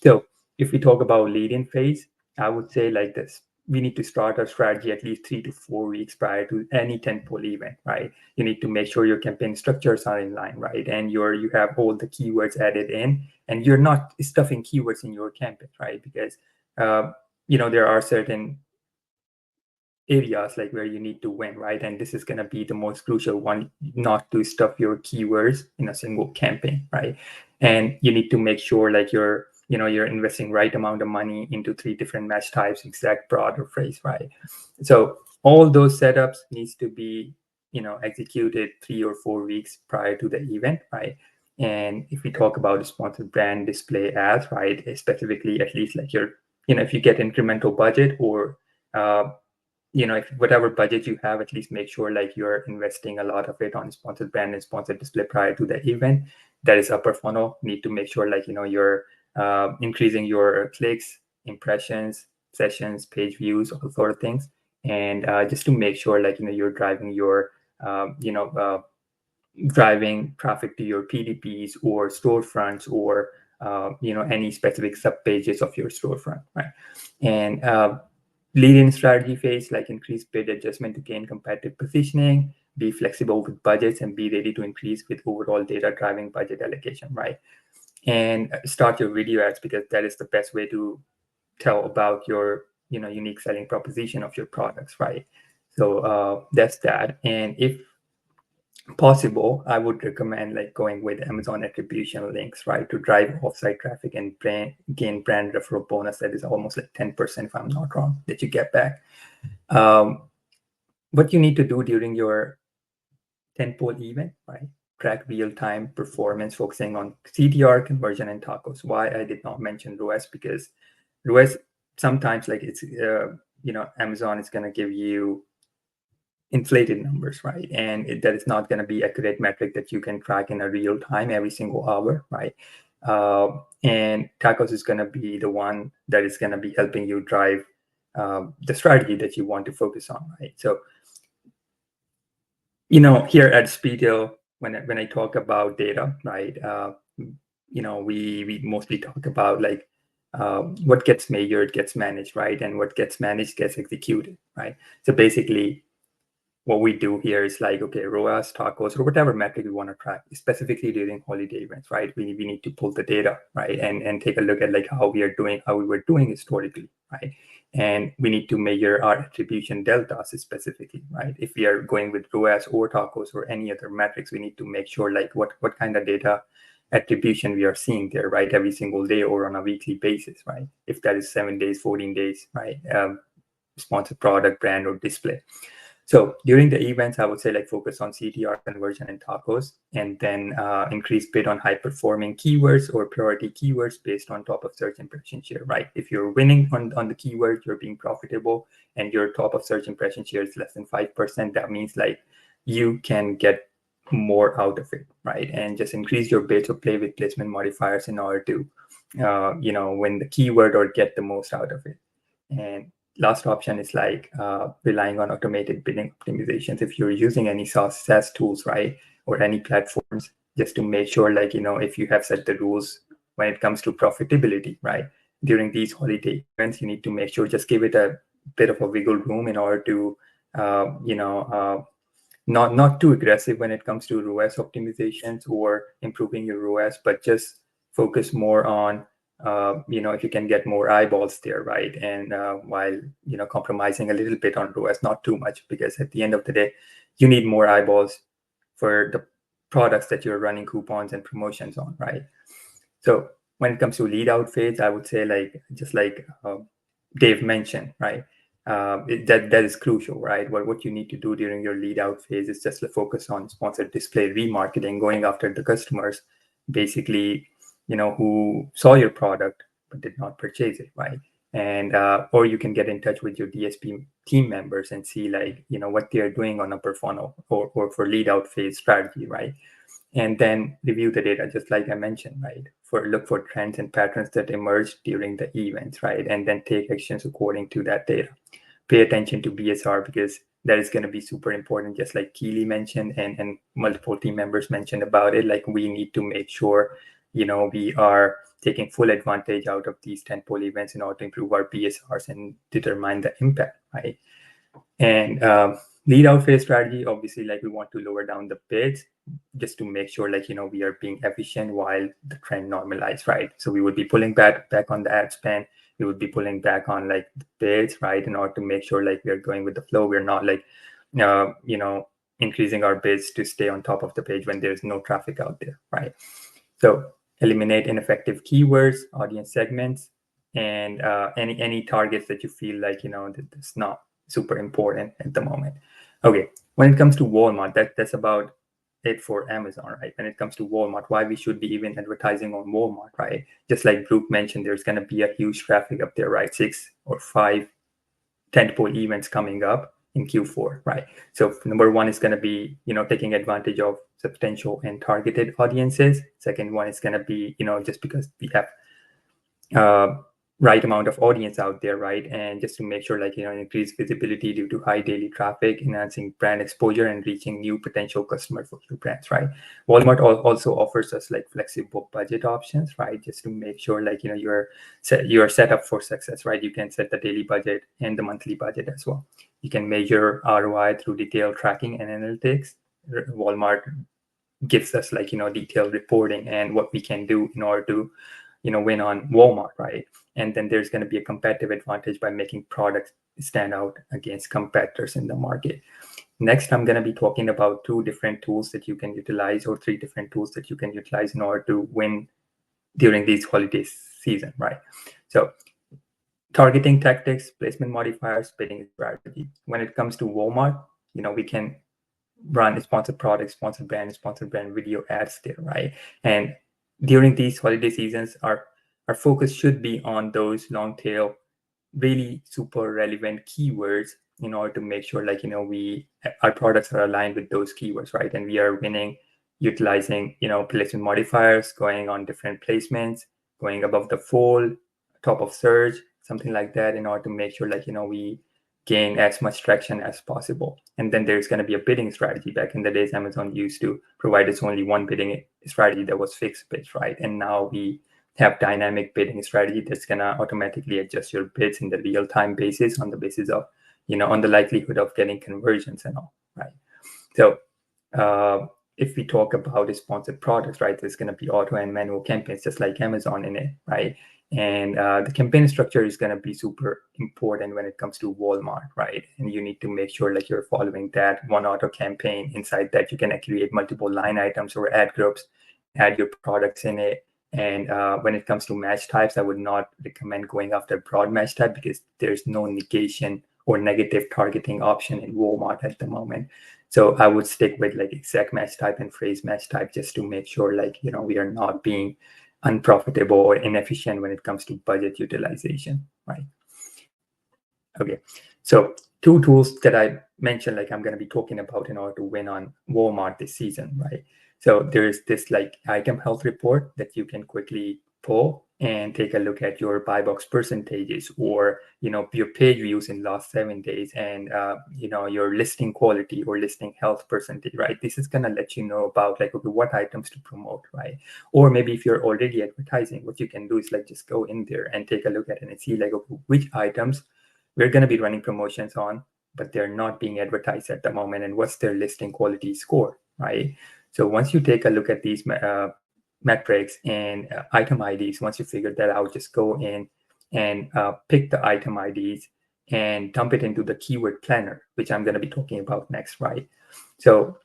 So if we talk about lead-in phase, I would say like this: we need to start our strategy at least 3 to 4 weeks prior to any tentpole event, right? You need to make sure your campaign structures are in line, right? And you have all the keywords added in, and you're not stuffing keywords in your campaign, right? Because there are certain areas like where you need to win, right? And this is going to be the most crucial one, not to stuff your keywords in a single campaign, right? And you need to make sure like you're investing right amount of money into 3 different match types, exact, broad, or phrase, right? So all those setups needs to be executed 3 or 4 weeks prior to the event, right? And if we talk about sponsored brand display ads, right, specifically at least like if you get incremental budget or if whatever budget you have, at least make sure like you're investing a lot of it on sponsored brand and sponsored display prior to the event. That is upper funnel. Need to make sure like you're increasing your clicks, impressions, sessions, page views, all sort of things, and just to make sure like you're driving your driving traffic to your PDPs or storefronts or any specific sub pages of your storefront, right? And lead-in strategy phase, like increase bid adjustment to gain competitive positioning, be flexible with budgets, and be ready to increase with overall data driving budget allocation, right? And start your video ads because that is the best way to tell about your unique selling proposition of your products, right? So that's that. And if possible, I would recommend like going with Amazon attribution links, right, to drive offsite traffic and gain brand referral bonus that is almost like 10%, if I'm not wrong, that you get back. What you need to do during your tentpole event, right? Track real-time performance, focusing on CTR, conversion, and tacos. Why I did not mention ROAS, because ROAS sometimes like it's Amazon is going to give you inflated numbers, right? And that is not going to be accurate metric that you can track in a real time every single hour, right? And tacos is going to be the one that is going to be helping you drive the strategy that you want to focus on, right? So, here at Spreetail, when I talk about data, right, we mostly talk about like what gets measured gets managed, right, and what gets managed gets executed, right? So basically, what we do here is like, okay, ROAS, tacos, or whatever metric we want to track, specifically during holiday events, right? We need to pull the data, right, and take a look at like how we were doing historically, right? And we need to measure our attribution deltas specifically, right? If we are going with ROAS or tacos or any other metrics, we need to make sure like what kind of data attribution we are seeing there, right, every single day or on a weekly basis, right? If that is 7 days, 14 days, right? Sponsored product, brand, or display. So during the events, I would say like focus on CTR conversion and tacos, and then increase bid on high performing keywords or priority keywords based on top of search impression share, right? If you're winning on the keyword, you're being profitable, and your top of search impression share is less than 5%, that means like you can get more out of it, right? And just increase your bids or play with placement modifiers in order to, win the keyword or get the most out of it. And last option is like relying on automated bidding optimizations. If you're using any SaaS tools, right, or any platforms, just to make sure like, if you have set the rules when it comes to profitability, right, during these holiday events, you need to make sure just give it a bit of a wiggle room in order to, not too aggressive when it comes to ROAS optimizations or improving your ROAS, but just focus more on if you can get more eyeballs there, right? And while, compromising a little bit on ROAS, not too much, because at the end of the day, you need more eyeballs for the products that you're running coupons and promotions on, right? So when it comes to lead out phase, I would say like, just like Dave mentioned, right? That is crucial, right? What you need to do during your lead out phase is just to focus on sponsored display remarketing, going after the customers, basically, who saw your product but did not purchase it, right? And or you can get in touch with your DSP team members and see like, what they are doing on upper funnel or for lead out phase strategy, right? And then review the data, just like I mentioned, right? Look for trends and patterns that emerge during the events, right? And then take actions according to that data. Pay attention to BSR, because that is going to be super important, just like Keely mentioned and multiple team members mentioned about it. Like we need to make sure, we are taking full advantage out of these tentpole events in order to improve our BSRs and determine the impact, right? And lead out phase strategy, obviously, like we want to lower down the bids just to make sure like, we are being efficient while the trend normalizes, right? So we would be pulling back on the ad spend. We would be pulling back on like the bids, right? In order to make sure like we are going with the flow. We're not like, increasing our bids to stay on top of the page when there's no traffic out there, right? So eliminate ineffective keywords, audience segments, and any targets that you feel like, that's not super important at the moment. Okay, when it comes to Walmart, that's about it for Amazon, right? When it comes to Walmart, why we should be even advertising on Walmart, right? Just like Brooke mentioned, there's going to be a huge traffic up there, right? 6 or 5 tentpole events coming up in Q4, right? So number one is going to be, taking advantage of substantial and targeted audiences. Second one is going to be, just because we have right amount of audience out there, right? And just to make sure like, increase visibility due to high daily traffic, enhancing brand exposure and reaching new potential customers for your brands, right? Walmart also offers us like flexible budget options, right? Just to make sure like, you're set up for success, right? You can set the daily budget and the monthly budget as well. You can measure ROI through detailed tracking and analytics. Walmart gives us like, detailed reporting and what we can do in order to, win on Walmart, right? And then there's going to be a competitive advantage by making products stand out against competitors in the market. Next, I'm going to be talking about 2 different tools that you can utilize, or 3 different tools that you can utilize in order to win during these holiday season, right? So targeting tactics, placement modifiers, bidding strategy. When it comes to Walmart, we can run sponsored products, sponsored brand video ads there, right? And during these holiday seasons, our focus should be on those long tail, really super relevant keywords in order to make sure like, our products are aligned with those keywords, right? And we are winning utilizing, placement modifiers, going on different placements, going above the fold, top of search, something like that, in order to make sure like, we gain as much traction as possible. And then there's going to be a bidding strategy. Back in the days, Amazon used to provide us only one bidding strategy that was fixed bids, right? And now we have dynamic bidding strategy that's going to automatically adjust your bids in the real-time basis on the basis of, on the likelihood of getting conversions and all, right? So if we talk about sponsored products, right, there's going to be auto and manual campaigns just like Amazon in it, right? And the campaign structure is going to be super important when it comes to Walmart, right? And you need to make sure like you're following that one auto campaign. Inside that, you can create multiple line items or ad groups, add your products in it. And when it comes to match types, I would not recommend going after broad match type because there's no negation or negative targeting option in Walmart at the moment. So I would stick with like exact match type and phrase match type just to make sure like, we are not being unprofitable or inefficient when it comes to budget utilization, right? Okay, so 2 tools that I mentioned, like I'm going to be talking about in order to win on Walmart this season, right? So there's this like item health report that you can quickly pull and take a look at your buy box percentages or, your page views in last 7 days and, your listing quality or listing health percentage, right? This is going to let you know about like, okay, what items to promote, right? Or maybe if you're already advertising, what you can do is like, just go in there and take a look at it and see like, okay, which items we're going to be running promotions on, but they're not being advertised at the moment, and what's their listing quality score, right? So once you take a look at these metrics and item IDs, once you figure that out, just go in and pick the item IDs and dump it into the keyword planner, which I'm going to be talking about next, right? So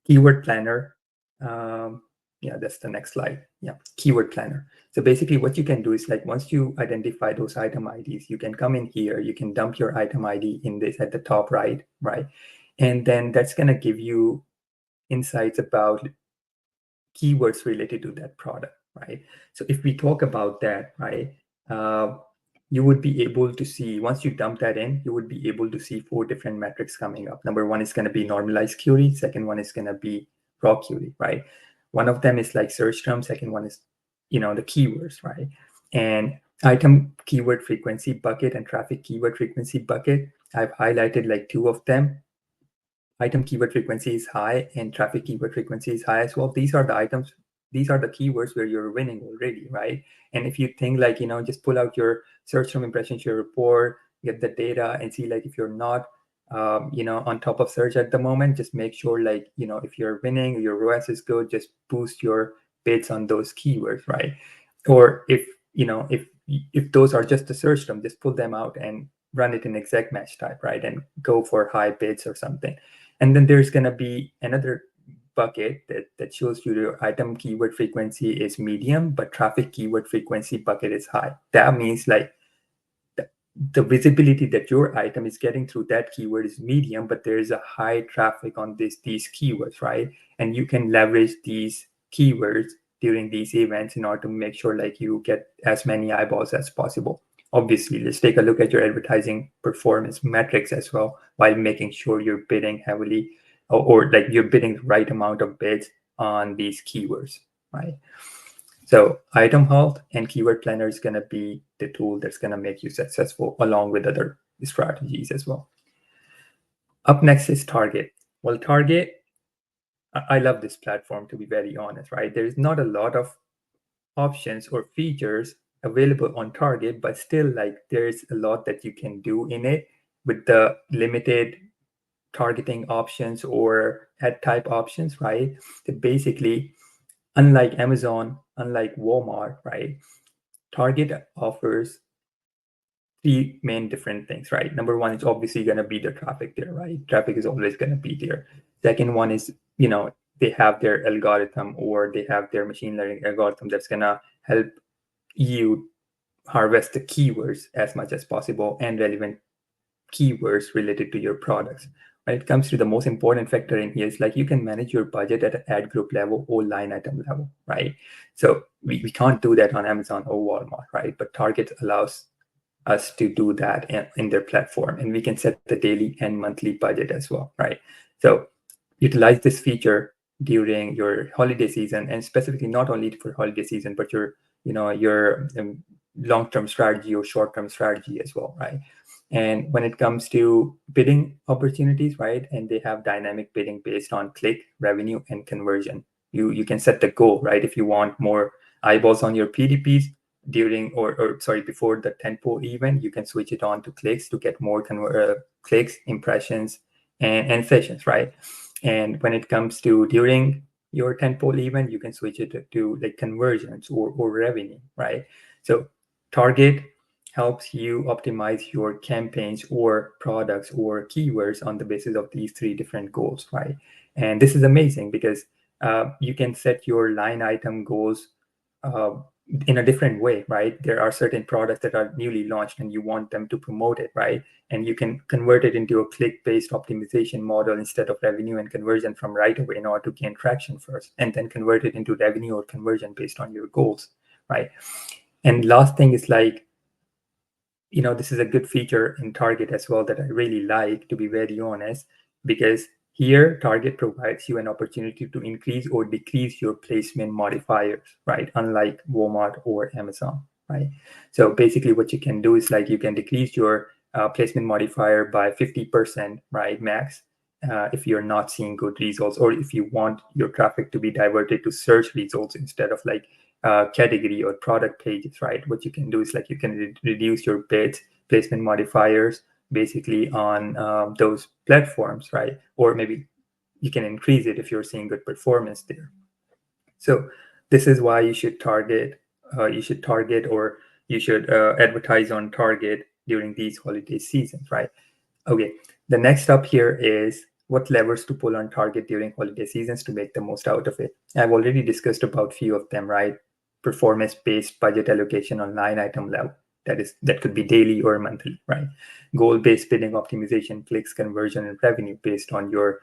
keyword planner, yeah, that's the next slide. Yeah, keyword planner. So basically what you can do is like, once you identify those item IDs, you can come in here, you can dump your item ID in this at the top right? And then that's going to give you insights about keywords related to that product, right? So if we talk about that, right, you would be able to see, once you dump that in, you would be able to see 4 different metrics coming up. Number 1 is going to be normalized query. Second one is going to be raw query, right? One of them is like search term. Second one is, the keywords, right? And item keyword frequency bucket and traffic keyword frequency bucket, I've highlighted like 2 of them. Item keyword frequency is high and traffic keyword frequency is high as well. These are the items, these are the keywords where you're winning already, right? And if you think like, just pull out your search term impression share report, get the data and see like if you're not, on top of search at the moment, just make sure like, if you're winning, your ROAS is good, just boost your bids on those keywords, right? Or if those are just a search term, just pull them out and run it in exact match type, right? And go for high bids or something. And then there's going to be another bucket that shows you your item keyword frequency is medium, but traffic keyword frequency bucket is high. That means like the visibility that your item is getting through that keyword is medium, but there is a high traffic on these keywords, right? And you can leverage these keywords during these events in order to make sure like you get as many eyeballs as possible. Obviously, let's take a look at your advertising performance metrics as well, while making sure you're bidding heavily or like you're bidding the right amount of bids on these keywords, right? So item health and keyword planner is going to be the tool that's going to make you successful along with other strategies as well. Up next is Target. Well, Target, I love this platform, to be very honest, right? There's not a lot of options or features available on Target, but still like there's a lot that you can do in it with the limited targeting options or ad type options, right? That basically, unlike Amazon, unlike Walmart, right? Target offers 3 main different things, right? Number 1 is obviously going to be the traffic there, right? Traffic is always going to be there. Second one is, they have their algorithm or they have their machine learning algorithm that's going to help you harvest the keywords as much as possible and relevant keywords related to your products. When it comes to the most important factor in here, is like you can manage your budget at an ad group level or line item level, right? So we can't do that on Amazon or Walmart, right? But Target allows us to do that in their platform, and we can set the daily and monthly budget as well, right? So utilize this feature during your holiday season, and specifically not only for holiday season, but your long-term strategy or short-term strategy as well, right? And when it comes to bidding opportunities, right, and they have dynamic bidding based on click, revenue, and conversion. You can set the goal, right? If you want more eyeballs on your PDPs during or sorry, before the tentpole event, you can switch it on to clicks to get more clicks, impressions, and sessions, right? And when it comes to during your tentpole event, you can switch it to like conversions or revenue, right? So target helps you optimize your campaigns or products or keywords on the basis of these three different goals, right? And this is amazing because you can set your line item goals uh, in a different way, right? There are certain products that are newly launched and you want them to promote it, right? And you can convert it into a click-based optimization model instead of revenue and conversion from right away in order to gain traction first, and then convert it into revenue or conversion based on your goals, right? And last thing is like, this is a good feature in Target as well that I really like, to be very honest, because here Target provides you an opportunity to increase or decrease your placement modifiers, right? Unlike Walmart or Amazon, right? So basically what you can do is like you can decrease your placement modifier by 50%, right, max, if you're not seeing good results, or if you want your traffic to be diverted to search results instead of like category or product pages, right? What you can do is like you can reduce your bids, placement modifiers, basically on those platforms, right? Or maybe you can increase it if you're seeing good performance there. So this is why you should target, or you should advertise on Target during these holiday seasons, right? Okay, the next up here is what levers to pull on Target during holiday seasons to make the most out of it. I've already discussed about few of them, right? Performance-based budget allocation on line item level. That could be daily or monthly, right? Goal-based bidding optimization, clicks, conversion, and revenue based on your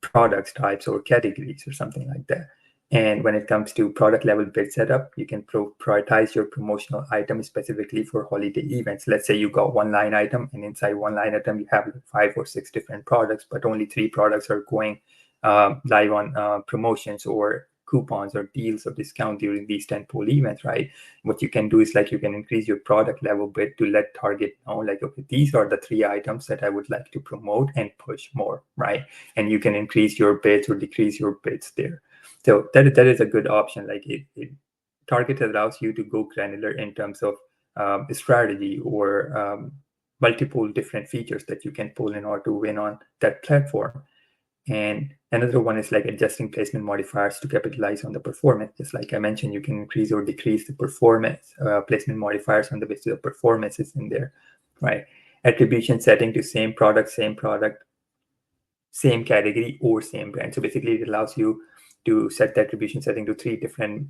products types or categories or something like that. And when it comes to product level bid setup, you can prioritize your promotional item specifically for holiday events. Let's say you got one line item, and inside one line item, you have 5 or 6 different products, but only 3 products are going live on promotions or coupons or deals or discount during these tentpole events, right? What you can do is like you can increase your product level bid to let Target know, like, okay, these are the 3 items that I would like to promote and push more, right? And you can increase your bids or decrease your bids there. So that is a good option. Like Target allows you to go granular in terms of strategy or multiple different features that you can pull in order to win on that platform. And another one is like adjusting placement modifiers to capitalize on the performance. Just like I mentioned, you can increase or decrease the performance placement modifiers on the basis of performances in there, right? Attribution setting to same product, same category, or same brand. So basically it allows you to set the attribution setting to 3 different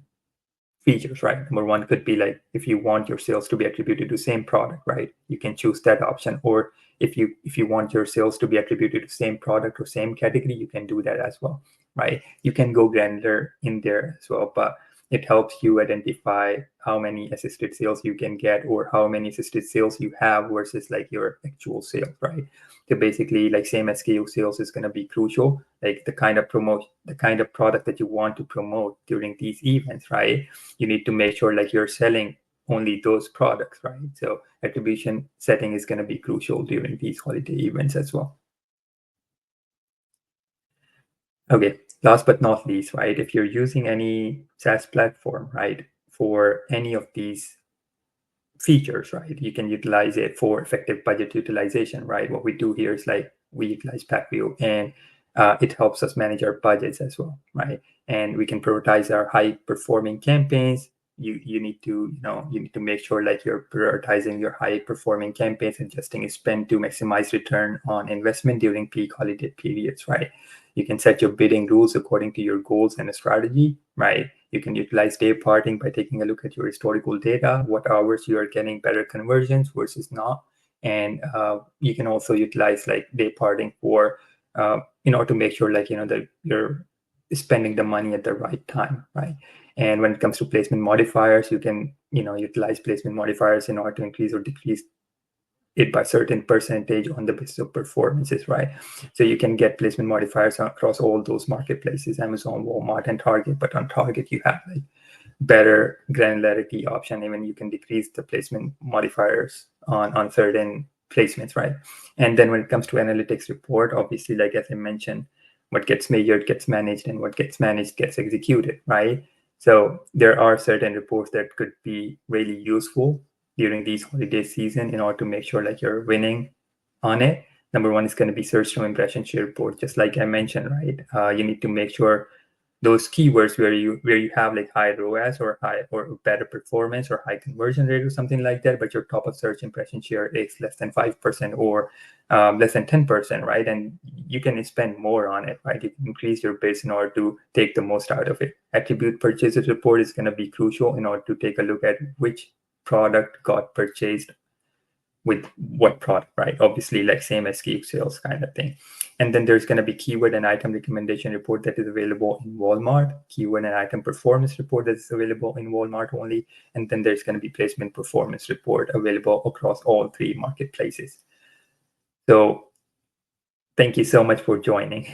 features, right? Number one could be like if you want your sales to be attributed to same product, right? You can choose that option. Or if you want your sales to be attributed to same product or same category, you can do that as well, right? You can go granular in there as well, but it helps you identify how many assisted sales you can get or how many assisted sales you have versus like your actual sales, right? So basically like same SKU sales is going to be crucial, like the kind of product that you want to promote during these events, right? You need to make sure like you're selling only those products, right? So attribution setting is going to be crucial during these holiday events as well. Okay, last but not least, right? If you're using any SaaS platform, right, for any of these features, right, you can utilize it for effective budget utilization, right? What we do here is like we utilize PackView, and it helps us manage our budgets as well, right? And we can prioritize our high performing campaigns. You need to make sure like you're prioritizing your high performing campaigns, adjusting spend to maximize return on investment during peak holiday periods, right? You can set your bidding rules according to your goals and a strategy, right? You can utilize day parting by taking a look at your historical data, what hours you are getting better conversions versus not. And you can also utilize like day parting for in order to make sure like that your spending the money at the right time, right? And when it comes to placement modifiers, you can, utilize placement modifiers in order to increase or decrease it by certain percentage on the basis of performances, right? So you can get placement modifiers across all those marketplaces, Amazon, Walmart, and Target. But on Target, you have like better granularity option. Even you can decrease the placement modifiers on certain placements, right? And then when it comes to analytics report, obviously, like as I mentioned, what gets measured gets managed, and what gets managed gets executed, right? So there are certain reports that could be really useful during these holiday season in order to make sure like you're winning on it. Number one is going to be search to impression share report, just like I mentioned, right? You need to make sure those keywords where you have like high ROAS or high or better performance or high conversion rate or something like that, but your top of search impression share is less than 5% or less than 10%, right? And you can spend more on it, right? You can increase your base in order to take the most out of it. Attribute purchases report is going to be crucial in order to take a look at which product got purchased with what product, right? Obviously, like same as keep sales kind of thing. And then there's going to be keyword and item recommendation report that is available in Walmart, keyword and item performance report that is available in Walmart only. And then there's going to be placement performance report available across all three marketplaces. So thank you so much for joining.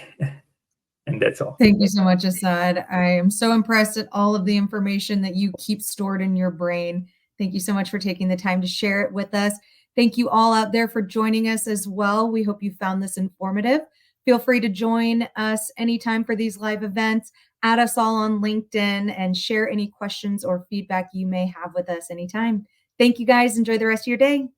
And that's all. Thank you so much, Asad. I am so impressed at all of the information that you keep stored in your brain. Thank you so much for taking the time to share it with us. Thank you all out there for joining us as well. We hope you found this informative. Feel free to join us anytime for these live events. Add us all on LinkedIn and share any questions or feedback you may have with us anytime. Thank you guys. Enjoy the rest of your day.